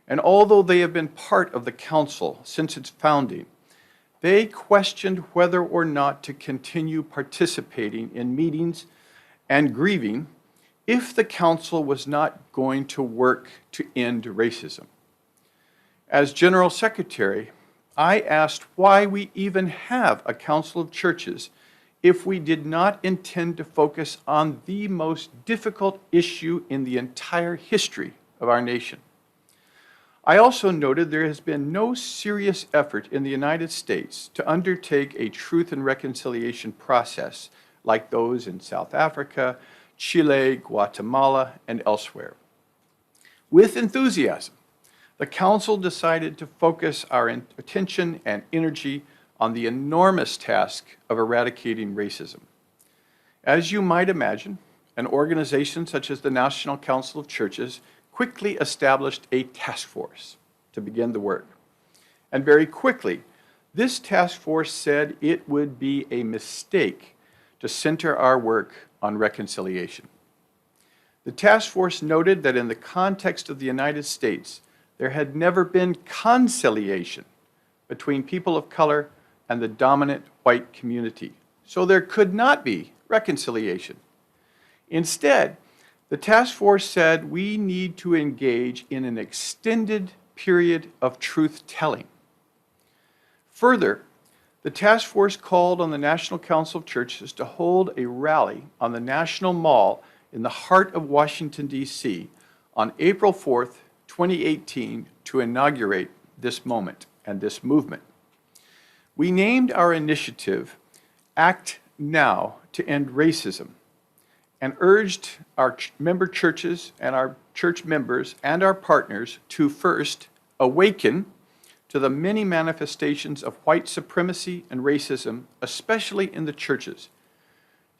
and although they have been part of the council since its founding, they questioned whether or not to continue participating in meetings and grieving if the council was not going to work to end racism. As General Secretary, I asked why we even have a council of churches if we did not intend to focus on the most difficult issue in the entire history of our nation. I also noted there has been no serious effort in the United States to undertake a truth and reconciliation process like those in South Africa, Chile, Guatemala, and elsewhere. With enthusiasm, the Council decided to focus our attention and energy on the enormous task of eradicating racism. As you might imagine, an organization such as the National Council of Churches quickly established a task force to begin the work. And very quickly, this task force said it would be a mistake to center our work on reconciliation. The task force noted that in the context of the United States, there had never been conciliation between people of color and the dominant white community, so there could not be reconciliation. Instead, the task force said we need to engage in an extended period of truth-telling. Further, the task force called on the National Council of Churches to hold a rally on the National Mall in the heart of Washington, D.C. on April 4th, 2018 to inaugurate this moment and this movement. We named our initiative Act Now to End Racism and urged our member churches and our church members and our partners to first awaken to the many manifestations of white supremacy and racism, especially in the churches.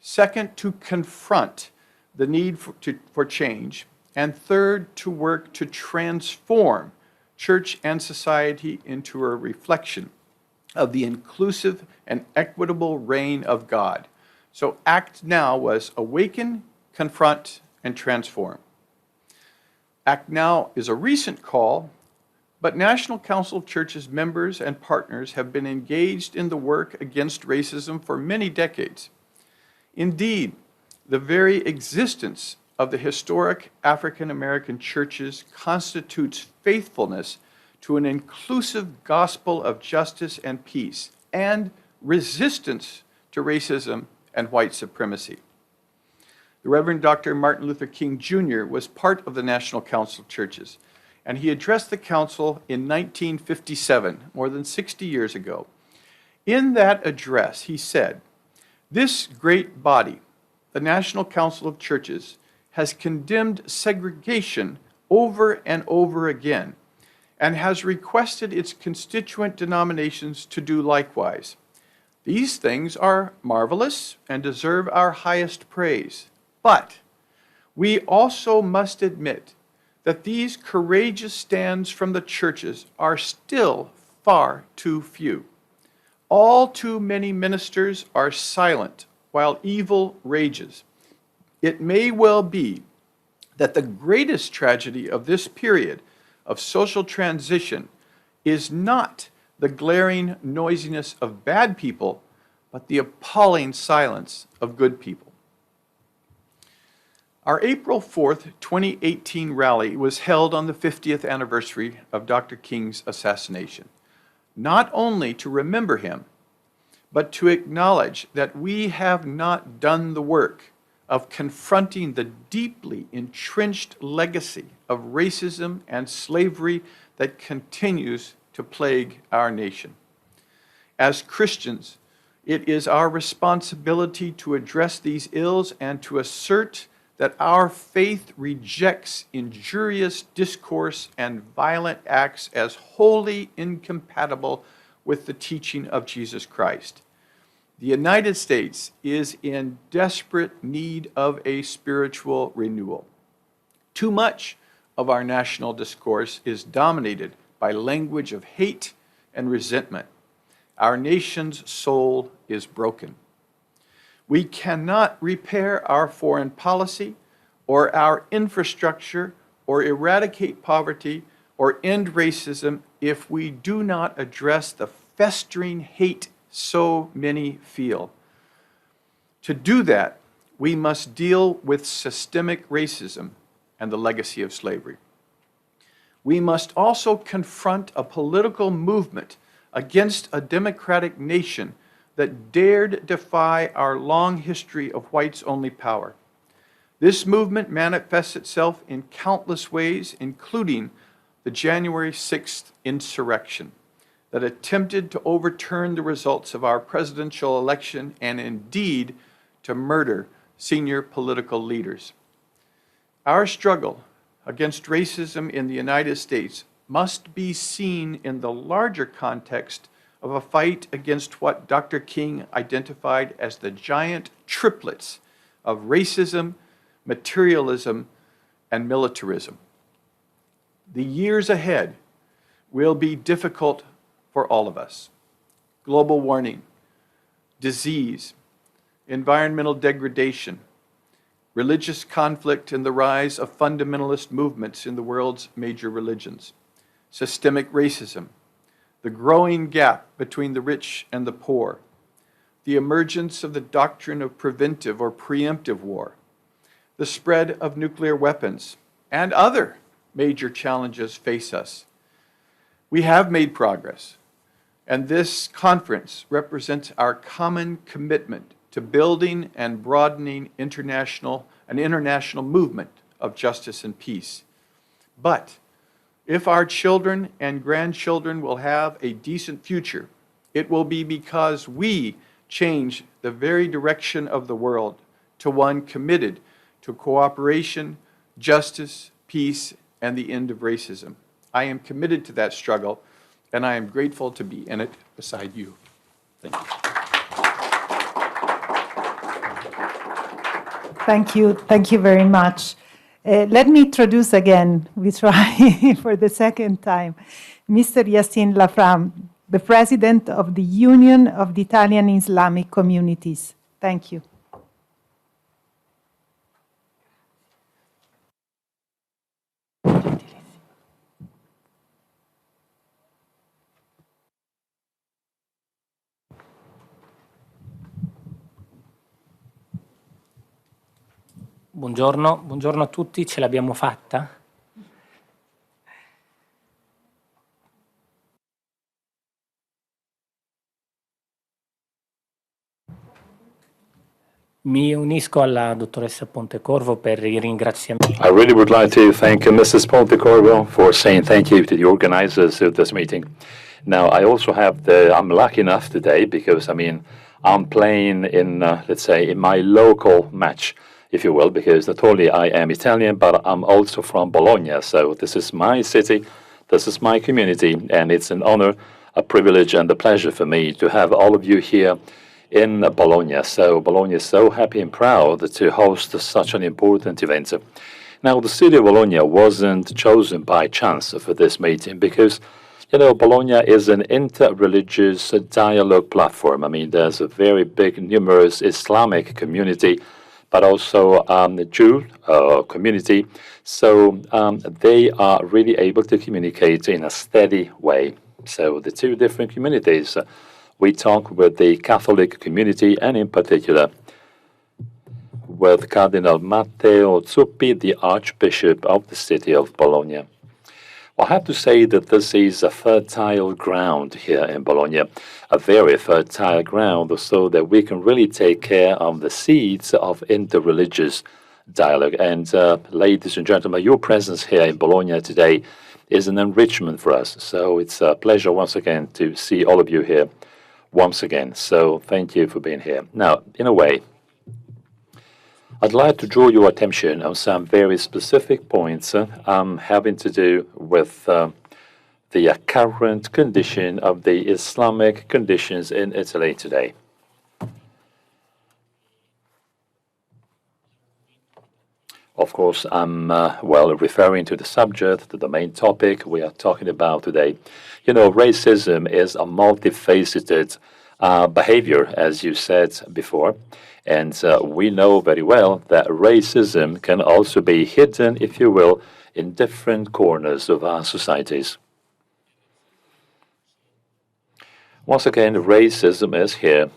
Second, to confront the need for change. And third, to work to transform church and society into a reflection of the inclusive and equitable reign of God. So Act Now was awaken, confront, and transform. Act Now is a recent call, but National Council of Churches members and partners have been engaged in the work against racism for many decades. Indeed, the very existence of the historic African American churches constitutes faithfulness to an inclusive gospel of justice and peace and resistance to racism and white supremacy. The Reverend Dr. Martin Luther King Jr. was part of the National Council of Churches, and he addressed the council in 1957, more than 60 years ago. In that address, he said, "This great body, the National Council of Churches, has condemned segregation over and over again and has requested its constituent denominations to do likewise. These things are marvelous and deserve our highest praise. But we also must admit that these courageous stands from the churches are still far too few. All too many ministers are silent while evil rages. It may well be that the greatest tragedy of this period of social transition is not the glaring noisiness of bad people, but the appalling silence of good people." Our April 4th, 2018 rally was held on the 50th anniversary of Dr. King's assassination, not only to remember him, but to acknowledge that we have not done the work of confronting the deeply entrenched legacy of racism and slavery that continues to plague our nation. As Christians, it is our responsibility to address these ills and to assert that our faith rejects injurious discourse and violent acts as wholly incompatible with the teaching of Jesus Christ. The United States is in desperate need of a spiritual renewal. Too much of our national discourse is dominated by language of hate and resentment. Our nation's soul is broken. We cannot repair our foreign policy or our infrastructure or eradicate poverty or end racism if we do not address the festering hate so many feel. To do that, we must deal with systemic racism and the legacy of slavery. We must also confront a political movement against a democratic nation that dared defy our long history of whites-only power. This movement manifests itself in countless ways, including the January 6th insurrection that attempted to overturn the results of our presidential election and indeed to murder senior political leaders. Our struggle against racism in the United States must be seen in the larger context of a fight against what Dr. King identified as the giant triplets of racism, materialism, and militarism. The years ahead will be difficult for all of us. Global warming, disease, environmental degradation, religious conflict, and the rise of fundamentalist movements in the world's major religions, systemic racism, the growing gap between the rich and the poor, the emergence of the doctrine of preventive or preemptive war, the spread of nuclear weapons, and other major challenges face us. We have made progress, and this conference represents our common commitment to building and broadening an international movement of justice and peace. But if our children and grandchildren will have a decent future, it will be because we change the very direction of the world to one committed to cooperation, justice, peace, and the end of racism. I am committed to that struggle, and I am grateful to be in it beside you. Thank you. Thank you. Thank you very much. Let me introduce again, we try for the second time, Mr. Yassine Lafram. the President of the Union of the Italian Islamic Communities. Thank you. Buongiorno, buongiorno a tutti, ce l'abbiamo fatta? Mi unisco alla dottoressa Pontecorvo per i ringraziamenti. I really would like to thank Mrs. Pontecorvo for saying thank you to the organizers of this meeting. Now, I also I'm lucky enough today because, I'm playing in, let's say, in my local match, if you will, because not only I am Italian, but I'm also from Bologna. So this is my city, this is my community, and it's an honor, a privilege, and a pleasure for me to have all of you here in Bologna. So Bologna is so happy and proud to host such an important event. Now, the city of Bologna wasn't chosen by chance for this meeting because, Bologna is an inter-religious dialogue platform. There's a very big, numerous Islamic community, but also the Jew community. So they are really able to communicate in a steady way. So the two different communities, we talk with the Catholic community and in particular with Cardinal Matteo Zuppi, the Archbishop of the city of Bologna. I have to say that this is a fertile ground here in Bologna, a very fertile ground so that we can really take care of the seeds of interreligious dialogue. And ladies and gentlemen, your presence here in Bologna today is an enrichment for us. So it's a pleasure once again to see all of you here once again. So thank you for being here. Now, in a way, I'd like to draw your attention on some very specific points having to do with the current condition of the Islamic conditions in Italy today. Of course, I'm referring to the subject, to the main topic we are talking about today. Racism is a multifaceted behavior, as you said before. And we know very well that racism can also be hidden, if you will, in different corners of our societies. Once again, racism is here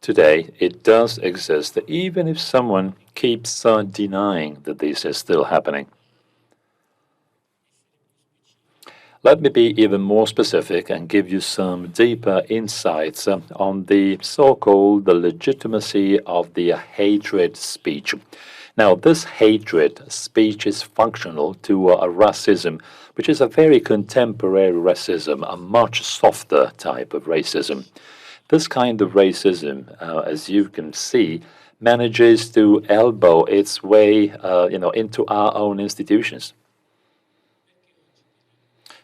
today. It does exist, even if someone keeps denying that this is still happening. Let me be even more specific and give you some deeper insights on the so-called legitimacy of the hatred speech. Now, this hatred speech is functional to a racism, which is a very contemporary racism, a much softer type of racism. This kind of racism, as you can see, manages to elbow its way into our own institutions.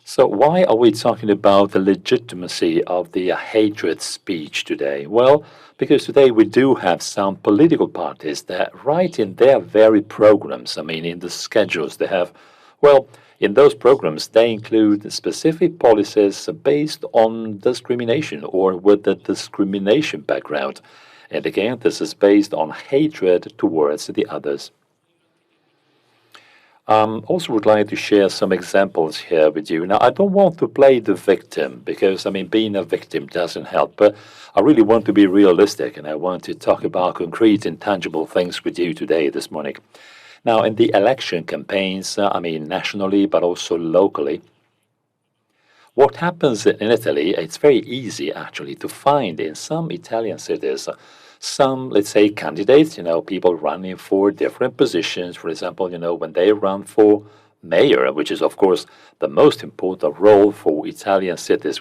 So why are we talking about the legitimacy of the hatred speech today? Well, because today we do have some political parties that write in their very programs, in the schedules they have, in those programs they include specific policies based on discrimination or with a discrimination background. And again, this is based on hatred towards the others. Also would like to share some examples here with you. Now, I don't want to play the victim because, being a victim doesn't help, but I really want to be realistic and I want to talk about concrete and tangible things with you today, this morning. Now, in the election campaigns, nationally, but also locally, what happens in Italy, it's very easy actually to find in some Italian cities some, let's say, candidates, people running for different positions. For example, when they run for mayor, which is, of course, the most important role for Italian cities,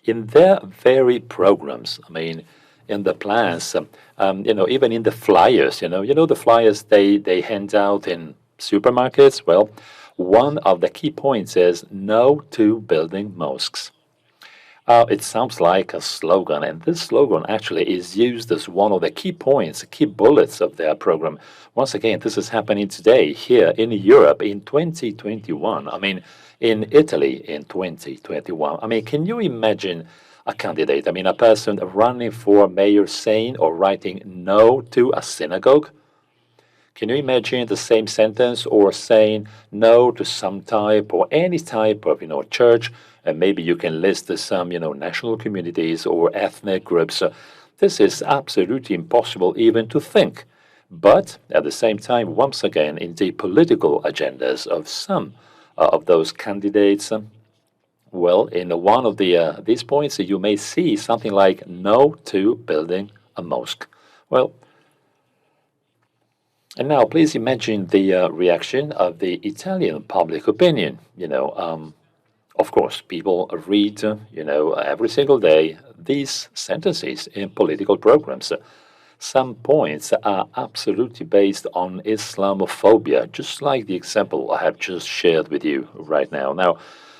in their very programs, in the plans, even in the flyers, the flyers they hand out in supermarkets, one of the key points is no to building mosques. It sounds like a slogan, and this slogan actually is used as one of the key points, key bullets of their program. Once again, this is happening today here in Europe in 2021. In Italy in 2021. Can you imagine a candidate. I mean, a person running for mayor saying or writing no to a synagogue. Can you imagine the same sentence or saying no to some type or any type of, church? And maybe you can list some, national communities or ethnic groups. This is absolutely impossible even to think. But at the same time, once again, in the political agendas of some of those candidates, well, in one of these points, you may see something like no to building a mosque. Well, and now please imagine the reaction of the Italian public opinion. Of course, people read, every single day these sentences in political programs. Some points are absolutely based on Islamophobia, just like the example I have just shared with you right now. Now,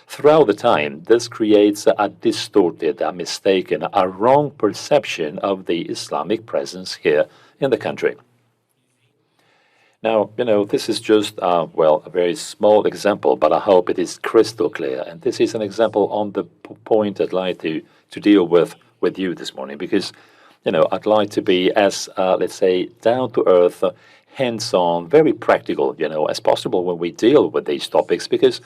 throughout the time, this creates a distorted, a mistaken, a wrong perception of the Islamic presence here in the country. Now, this is just, a very small example, but I hope it is crystal clear. And this is an example on the point I'd like to deal with you this morning, because, I'd like to be as, let's say, down-to-earth, hands-on, very practical, as possible when we deal with these topics, because,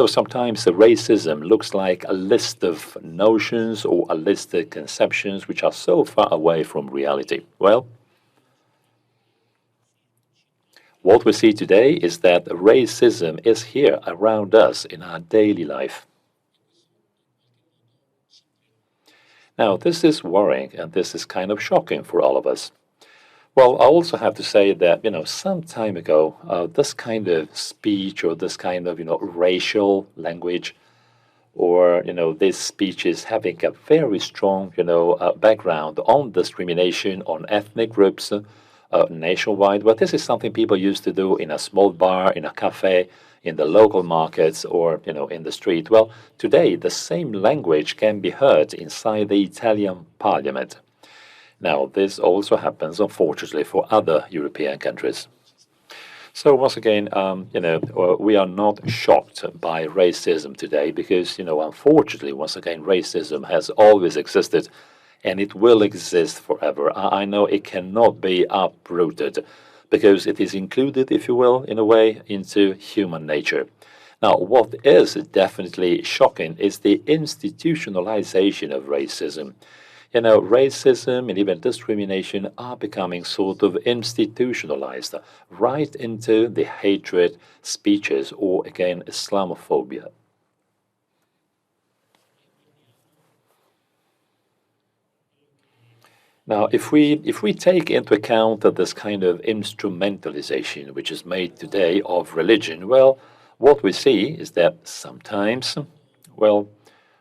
sometimes the racism looks like a list of notions or a list of conceptions which are so far away from reality. Well, what we see today is that racism is here around us in our daily life. Now, this is worrying and this is kind of shocking for all of us. Well, I also have to say that, some time ago, this kind of speech or this kind of, racial language or, this speech is having a very strong, background on discrimination on ethnic groups, nationwide, but this is something people used to do in a small bar, in a cafe, in the local markets, or in the street. Well, today the same language can be heard inside the Italian parliament. Now, this also happens, unfortunately, for other European countries. So once again, we are not shocked by racism today because, unfortunately, once again, racism has always existed. And it will exist forever. I know it cannot be uprooted because it is included, if you will, in a way, into human nature. Now, what is definitely shocking is the institutionalization of racism. Racism and even discrimination are becoming sort of institutionalized right into the hatred speeches or, again, Islamophobia. Now, if we take into account that this kind of instrumentalization which is made today of religion, well, what we see is that sometimes, well,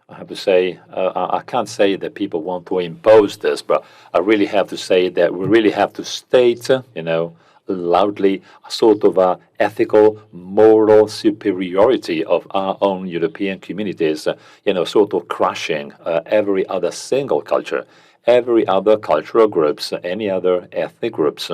I have to say, I can't say that people want to impose this, but I really have to say that we really have to state, loudly, a sort of a ethical, moral superiority of our own European communities, sort of crushing every other single culture, every other cultural groups, any other ethnic groups,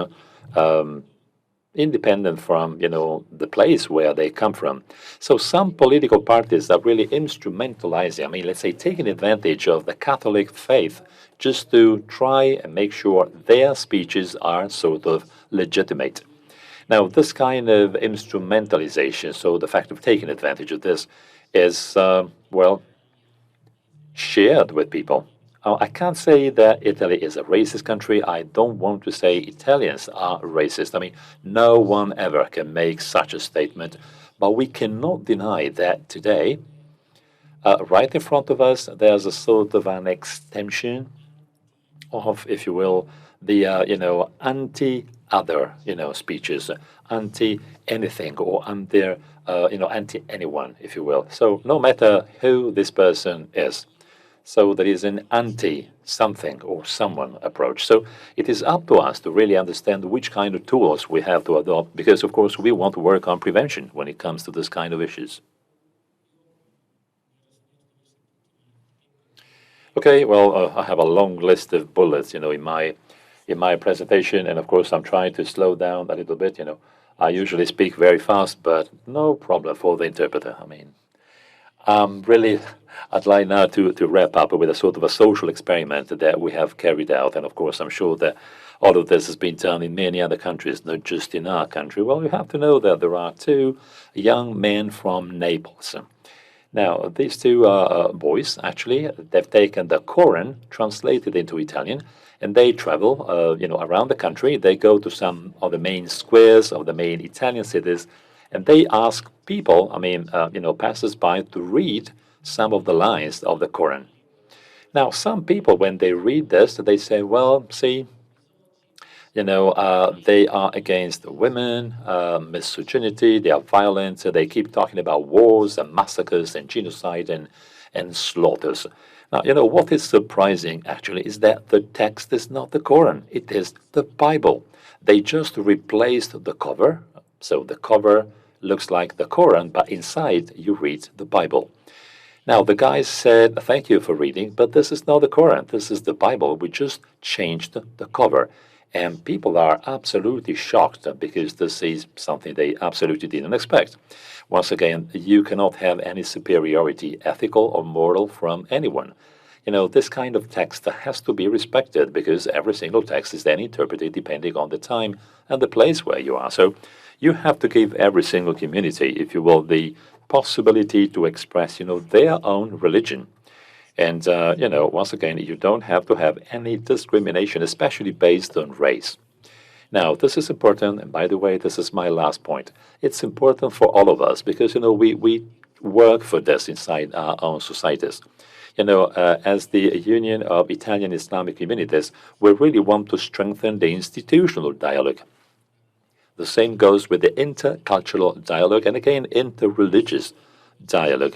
independent from, the place where they come from. So some political parties are really instrumentalizing, let's say taking advantage of the Catholic faith just to try and make sure their speeches are sort of legitimate. Now, this kind of instrumentalization, so the fact of taking advantage of this is, shared with people. I can't say that Italy is a racist country. I don't want to say Italians are racist. No one ever can make such a statement. But we cannot deny that today, right in front of us, there's a sort of an extension of, if you will, the, anti-other, speeches, anti-anything or anti-anyone, if you will. So no matter who this person is. So there is an anti-something or someone approach. So it is up to us to really understand which kind of tools we have to adopt, because, of course, we want to work on prevention when it comes to this kind of issues. Okay, well, I have a long list of bullets, in my presentation, and of course, I'm trying to slow down a little bit. I usually speak very fast, but no problem for the interpreter. I'm really I'd like now to wrap up with a sort of a social experiment that we have carried out. And of course, I'm sure that all of this has been done in many other countries, not just in our country. Well, you have to know that there are two young men from Naples. Now, these two boys, actually, they've taken the Quran, translated into Italian, and they travel, around the country. They go to some of the main squares of the main Italian cities, and they ask people, passers-by, to read some of the lines of the Quran. Now, some people, when they read this, they say, well, see, they are against women, misogyny, they are violent, they keep talking about wars and massacres and genocide and slaughters. Now, what is surprising, actually, is that the text is not the Quran, it is the Bible. They just replaced the cover, so the cover looks like the Quran, but inside you read the Bible. Now, the guy said, thank you for reading, but this is not the Quran, this is the Bible. We just changed the cover. And people are absolutely shocked because this is something they absolutely didn't expect. Once again, you cannot have any superiority, ethical or moral, from anyone. This kind of text has to be respected because every single text is then interpreted depending on the time and the place where you are. So you have to give every single community, if you will, the possibility to express, their own religion. And, once again, you don't have to have any discrimination, especially based on race. Now, this is important, and by the way, this is my last point. It's important for all of us because, we work for this inside our own societies. As the Union of Italian Islamic Communities, we really want to strengthen the institutional dialogue. The same goes with the intercultural dialogue and, again, interreligious dialogue,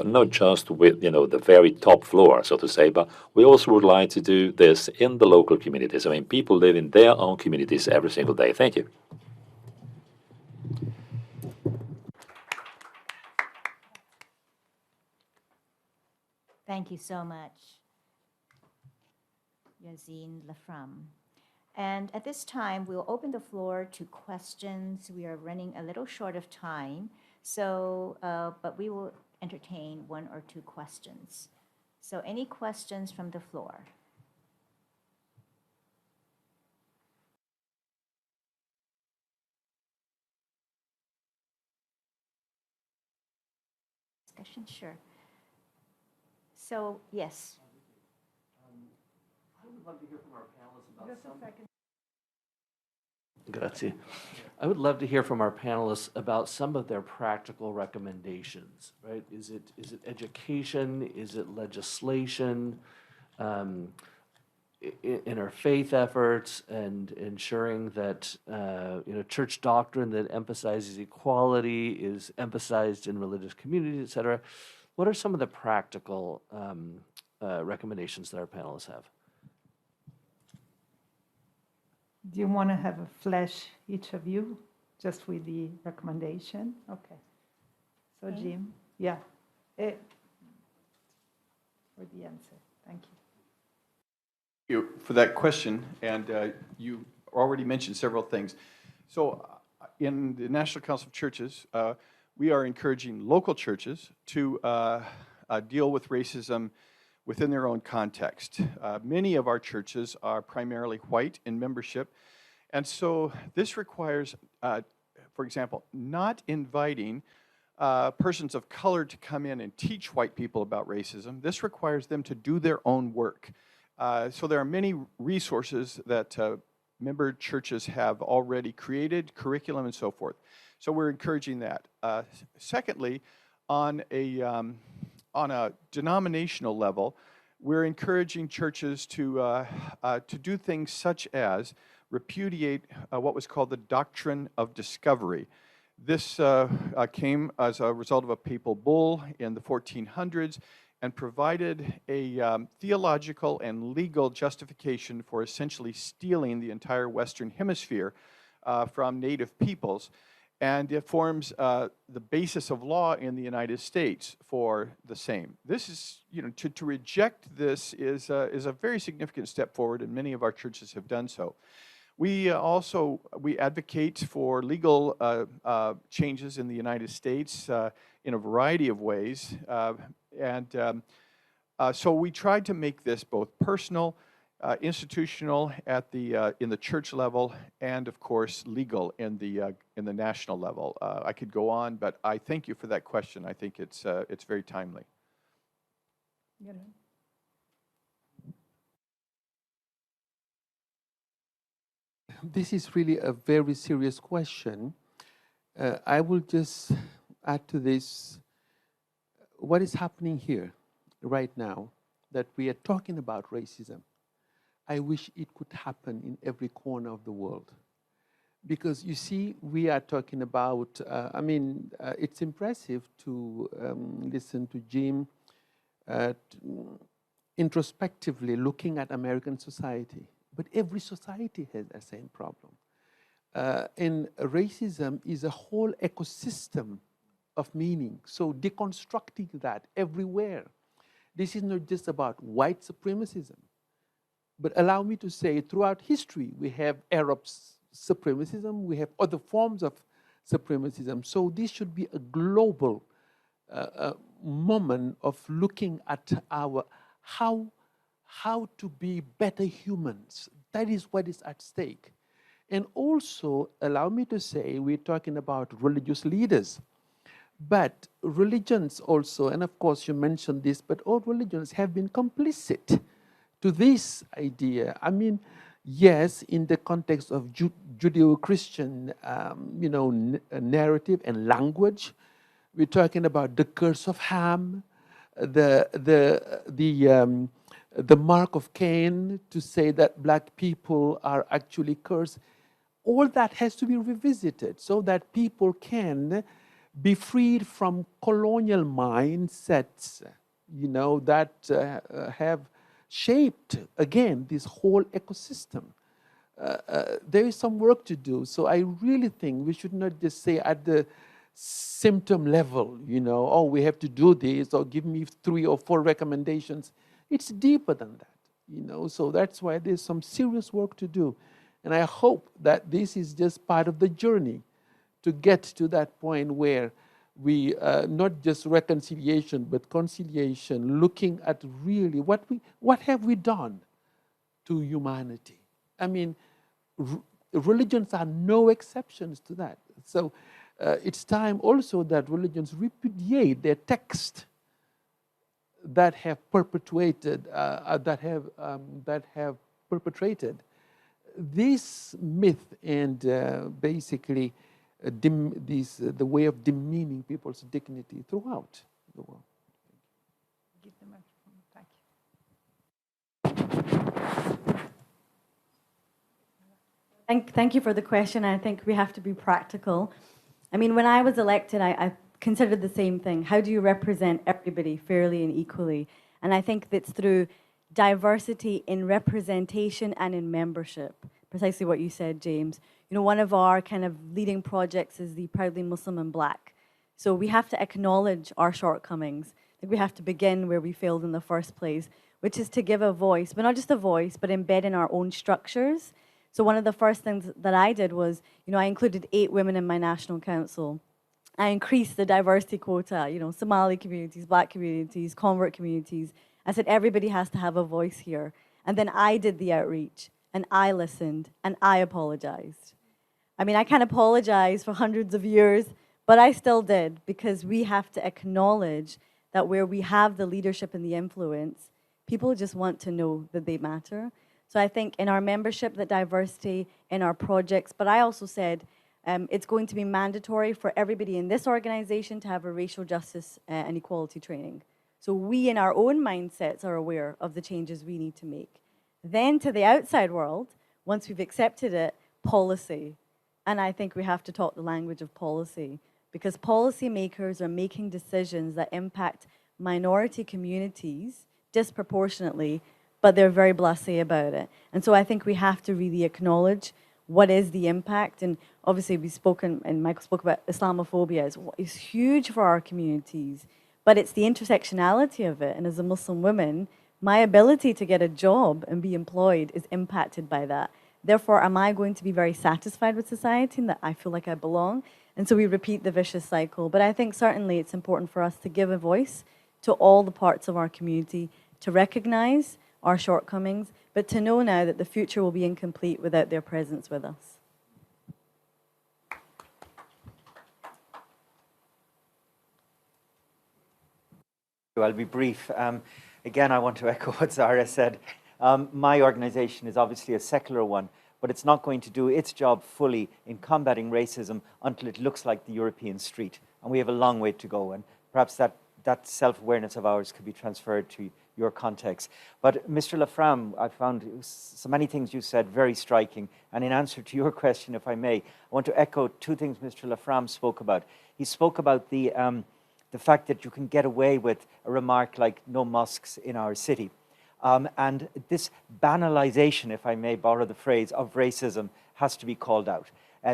not just with the very top floor, so to say, but we also would like to do this in the local communities. People live in their own communities every single day. Thank you. Thank you so much, Yassine, Lafram. And at this time, we'll open the floor to questions. We are running a little short of time. So, but we will entertain one or two questions. So any questions from the floor? Discussion, sure. So, yes. I would love to hear from our panelists about Just a second. Grazie. I would love to hear from our panelists about some of their practical recommendations, right? Is it education? Is it legislation? Interfaith efforts and ensuring that, church doctrine that emphasizes equality is emphasized in religious communities, et cetera. What are some of the practical recommendations that our panelists have? Do you want to have a flash, each of you, just with the recommendation? Okay. So, Okay. Jim, yeah. For the answer. Thank you. For that question, and you already mentioned several things. So in the National Council of Churches, we are encouraging local churches to deal with racism within their own context. Many of our churches are primarily white in membership, and so this requires, for example, not inviting persons of color to come in and teach white people about racism. This requires them to do their own work. So there are many resources that member churches have already created, curriculum and so forth. So we're encouraging that. Secondly, on a denominational level, we're encouraging churches to do things such as repudiate what was called the doctrine of discovery. This came as a result of a papal bull in the 1400s and provided a theological and legal justification for essentially stealing the entire Western Hemisphere from native peoples. And it forms the basis of law in the United States for the same. This is, to reject this is a very significant step forward, and many of our churches have done so. We advocate for legal changes in the United States in a variety of ways, And so we tried to make this both personal, institutional at the in the church level, and of course legal in the national level. I could go on, but I thank you for that question. I think it's very timely. This is really a very serious question. I will just add to this what is happening here right now, that we are talking about racism. I wish it could happen in every corner of the world. Because you see, we are talking about, it's impressive to listen to Jim introspectively looking at American society. But every society has the same problem. And racism is a whole ecosystem of meaning. So deconstructing that everywhere. This is not just about white supremacism. But allow me to say, throughout history, we have Arab supremacism, we have other forms of supremacism. So this should be a global moment of looking at our how to be better humans. That is what is at stake. And also, allow me to say, we're talking about religious leaders. But religions also, and of course you mentioned this, but all religions have been complicit to this idea. I mean, yes, in the context of Judeo-Christian, narrative and language, we're talking about the curse of Ham, the mark of Cain, to say that black people are actually cursed. All that has to be revisited so that people can be freed from colonial mindsets, that have shaped, again, this whole ecosystem. There is some work to do. So I really think we should not just say at the symptom level, oh, we have to do this, or give me 3 or 4 recommendations. It's deeper than that, So that's why there's some serious work to do. And I hope that this is just part of the journey to get to that point where we, not just reconciliation, but conciliation, looking at really what have we done to humanity. I mean, religions are no exceptions to that. So it's time also that religions repudiate their text that have perpetuated, this myth and basically the way of demeaning people's dignity throughout the world. Give the microphone. Thank you. Thank you for the question. I think we have to be practical. I mean, when I was elected, I considered the same thing. How do you represent everybody fairly and equally? And I think that's through diversity in representation and in membership. Precisely what you said, James. One of our kind of leading projects is the Proudly Muslim and Black. So we have to acknowledge our shortcomings. I think we have to begin where we failed in the first place, which is to give a voice, but not just a voice, but embed in our own structures. So one of the first things that I did was, I included 8 women in my national council. I increased the diversity quota, Somali communities, Black communities, convert communities. I said, everybody has to have a voice here. And then I did the outreach, and I listened, and I apologized. I mean, I can't apologize for hundreds of years, but I still did, because we have to acknowledge that where we have the leadership and the influence, people just want to know that they matter. So I think in our membership, that diversity, in our projects, but I also said, it's going to be mandatory for everybody in this organization to have a racial justice and equality training. So we in our own mindsets are aware of the changes we need to make. Then to the outside world, once we've accepted it, policy. And I think we have to talk the language of policy, because policymakers are making decisions that impact minority communities disproportionately, but they're very blasé about it. And so I think we have to really acknowledge what is the impact. And obviously we've spoken, and Michael spoke about Islamophobia is huge for our communities, but it's the intersectionality of it. And as a Muslim woman, my ability to get a job and be employed is impacted by that. Therefore, am I going to be very satisfied with society and that I feel like I belong? And so we repeat the vicious cycle. But I think certainly it's important for us to give a voice to all the parts of our community to recognize our shortcomings, but to know now that the future will be incomplete without their presence with us. I'll be brief. Again, I want to echo what Zara said. My organization is obviously a secular one, but it's not going to do its job fully in combating racism until it looks like the European street. And we have a long way to go. And perhaps that self-awareness of ours could be transferred to your context. But Mr. Lafram, I found so many things you said very striking. And in answer to your question, if I may, I want to echo two things Mr. Lafram spoke about. He spoke about the fact that you can get away with a remark like no mosques in our city. And this banalization, if I may borrow the phrase, of racism has to be called out.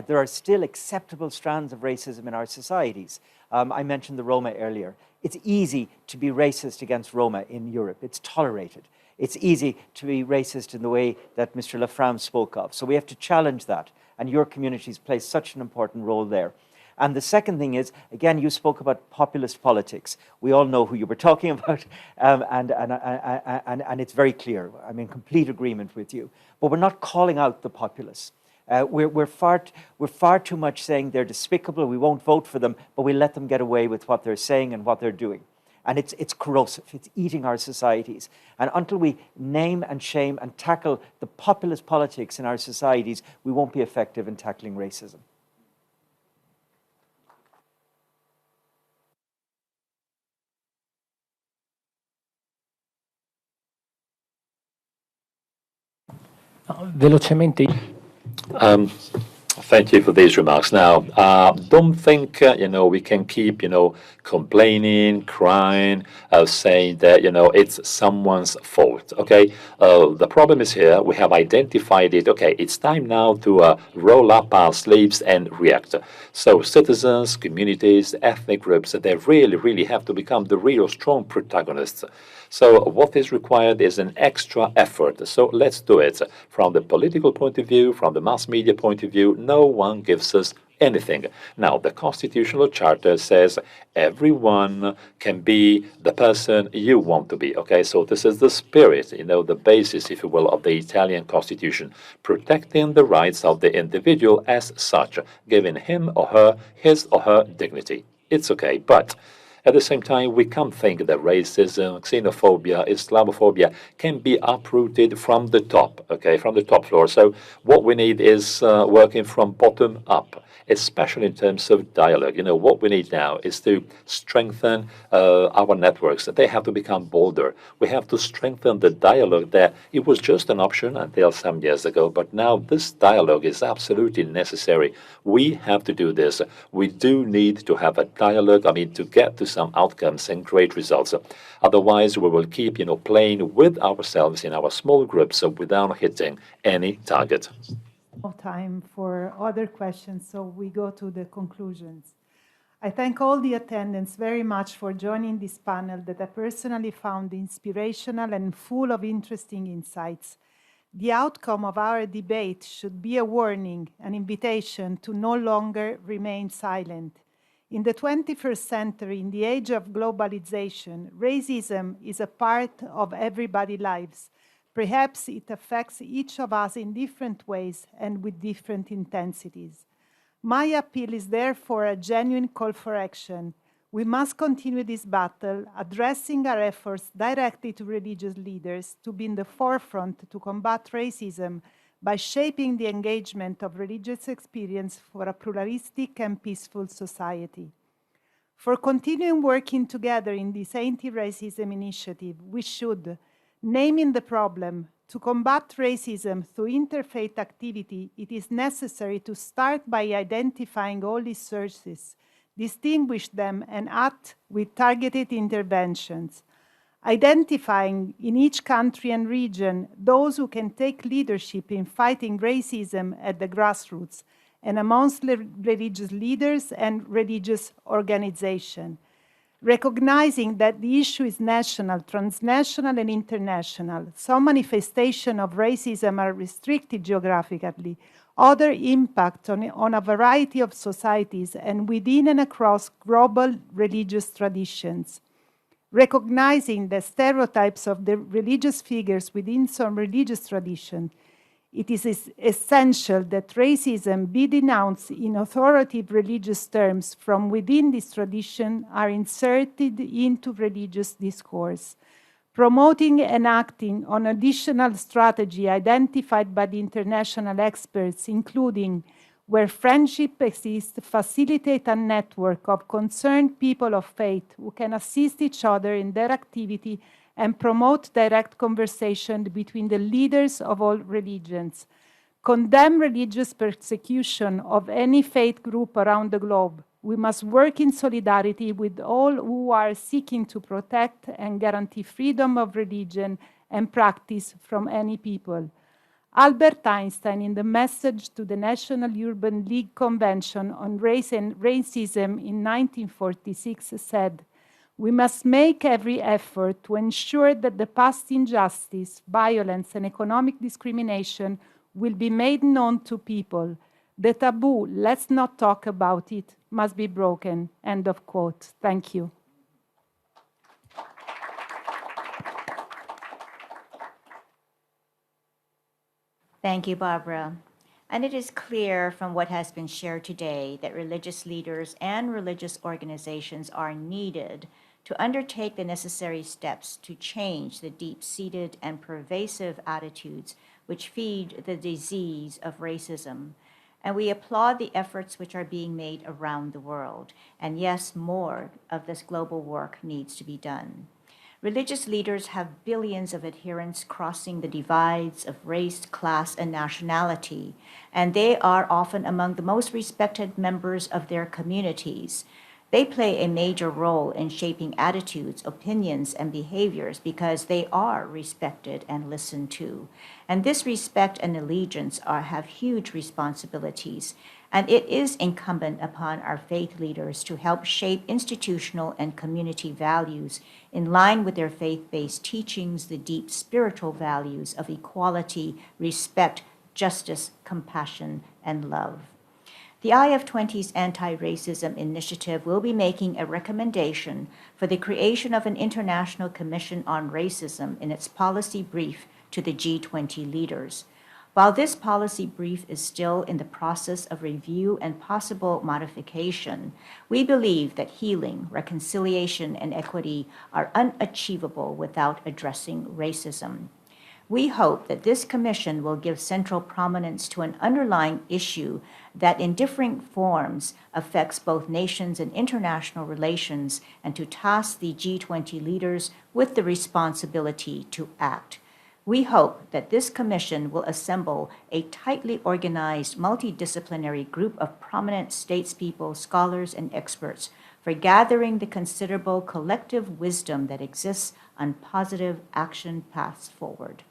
There are still acceptable strands of racism in our societies. I mentioned the Roma earlier. It's easy to be racist against Roma in Europe. It's tolerated. It's easy to be racist in the way that Mr. Lafram spoke of. So we have to challenge that. And your communities play such an important role there. And the second thing is, again, you spoke about populist politics. We all know who you were talking about, and it's very clear. I'm in complete agreement with you. But we're not calling out the populists. We're far too much saying they're despicable, we won't vote for them, but we let them get away with what they're saying and what they're doing. And it's corrosive, it's eating our societies. And until we name and shame and tackle the populist politics in our societies, we won't be effective in tackling racism. Velocemente. Thank you for these remarks. Now, don't think, we can keep, complaining, crying, saying that, it's someone's fault, okay? The problem is here. We have identified it. Okay, it's time now to roll up our sleeves and react. So citizens, communities, ethnic groups, they really, really have to become the real strong protagonists. So what is required is an extra effort. So let's do it. From the political point of view, from the mass media point of view, no one gives us anything. Now, the Constitutional Charter says everyone can be the person you want to be, okay? So this is the spirit, the basis, if you will, of the Italian Constitution, protecting the rights of the individual as such, giving him or her his or her dignity. It's okay, but at the same time, we can't think that racism, xenophobia, Islamophobia can be uprooted from the top, okay, from the top floor. So what we need is working from bottom up, especially in terms of dialogue. What we need now is to strengthen our networks. They have to become bolder. We have to strengthen the dialogue there. It was just an option until some years ago, but now this dialogue is absolutely necessary. We have to do this. We do need to have a dialogue, to get to some outcomes and great results. Otherwise, we will keep, playing with ourselves in our small groups without hitting any target. No time for other questions, so we go to the conclusions. I thank all the attendants very much for joining this panel that I personally found inspirational and full of interesting insights. The outcome of our debate should be a warning, an invitation to no longer remain silent. In the 21st century, in the age of globalization, racism is a part of everybody's lives. Perhaps it affects each of us in different ways and with different intensities. My appeal is therefore a genuine call for action. We must continue this battle, addressing our efforts directly to religious leaders to be in the forefront to combat racism by shaping the engagement of religious experience for a pluralistic and peaceful society. For continuing working together in this anti-racism initiative, we should naming the problem. To combat racism through interfaith activity, it is necessary to start by identifying all its sources, distinguish them, and act with targeted interventions. Identifying in each country and region those who can take leadership in fighting racism at the grassroots and amongst religious leaders and religious organizations. Recognizing that the issue is national, transnational, and international. Some manifestations of racism are restricted geographically. Other impact on a variety of societies and within and across global religious traditions. Recognizing the stereotypes of the religious figures within some religious tradition, it is essential that racism be denounced in authoritative religious terms from within this tradition are inserted into religious discourse. Promoting and acting on additional strategy identified by the international experts, including where friendship exists, facilitate a network of concerned people of faith who can assist each other in their activity and promote direct conversation between the leaders of all religions. Condemn religious persecution of any faith group around the globe. We must work in solidarity with all who are seeking to protect and guarantee freedom of religion and practice from any people. Albert Einstein, in the message to the National Urban League Convention on Race and Racism in 1946, said, "We must make every effort to ensure that the past injustice, violence, and economic discrimination will be made known to people. The taboo, let's not talk about it, must be broken." End of quote. Thank you. Thank you, Barbara. And it is clear from what has been shared today that religious leaders and religious organizations are needed to undertake the necessary steps to change the deep-seated and pervasive attitudes which feed the disease of racism. And we applaud the efforts which are being made around the world. And yes, more of this global work needs to be done. Religious leaders have billions of adherents crossing the divides of race, class, and nationality, and they are often among the most respected members of their communities. They play a major role in shaping attitudes, opinions, and behaviors because they are respected and listened to. And this respect and allegiance have huge responsibilities, and it is incumbent upon our faith leaders to help shape institutional and community values in line with their faith-based teachings, the deep spiritual values of equality, respect, justice, compassion, and love. The IF20's Anti-Racism Initiative will be making a recommendation for the creation of an international commission on racism in its policy brief to the G20 leaders. While this policy brief is still in the process of review and possible modification, we believe that healing, reconciliation, and equity are unachievable without addressing racism. We hope that this commission will give central prominence to an underlying issue that in differing forms affects both nations and international relations, and to task the G20 leaders with the responsibility to act. We hope that this commission will assemble a tightly organized, multidisciplinary group of prominent statespeople, scholars, and experts for gathering the considerable collective wisdom that exists on positive action paths forward.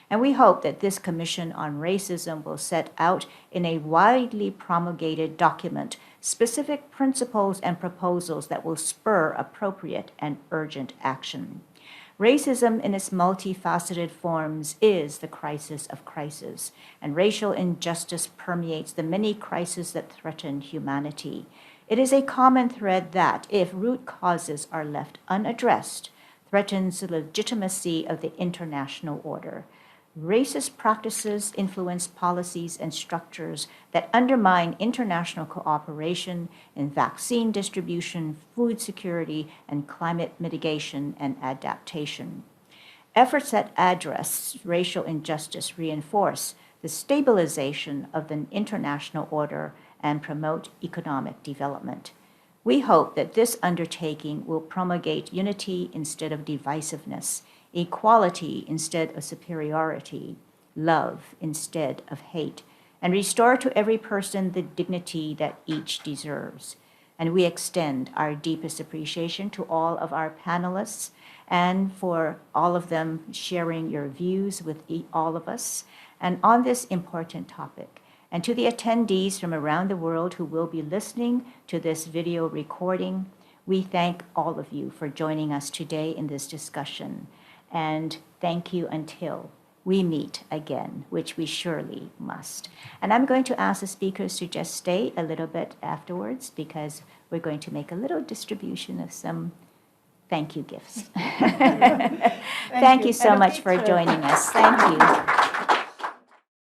And we hope that this Commission on Racism will set out in a widely promulgated document specific principles and proposals that will spur appropriate and urgent action. Racism in its multifaceted forms is the crisis of crises, and racial injustice permeates the many crises that threaten humanity. It is a common thread that, if root causes are left unaddressed, threatens the legitimacy of the international order. Racist practices influence policies and structures that undermine international cooperation in vaccine distribution, food security, and climate mitigation and adaptation. Efforts that address racial injustice reinforce the stabilization of the international order and promote economic development. We hope that this undertaking will promulgate unity instead of divisiveness, equality instead of superiority, love instead of hate, and restore to every person the dignity that each deserves. And we extend our deepest appreciation to all of our panelists and for all of them sharing your views with all of us and on this important topic. And to the attendees from around the world who will be listening to this video recording, we thank all of you for joining us today in this discussion. And thank you until we meet again, which we surely must. And I'm going to ask the speakers to just stay a little bit afterwards because we're going to make a little distribution of some thank you gifts. Thank you so And a much for picture. joining us. Thank you.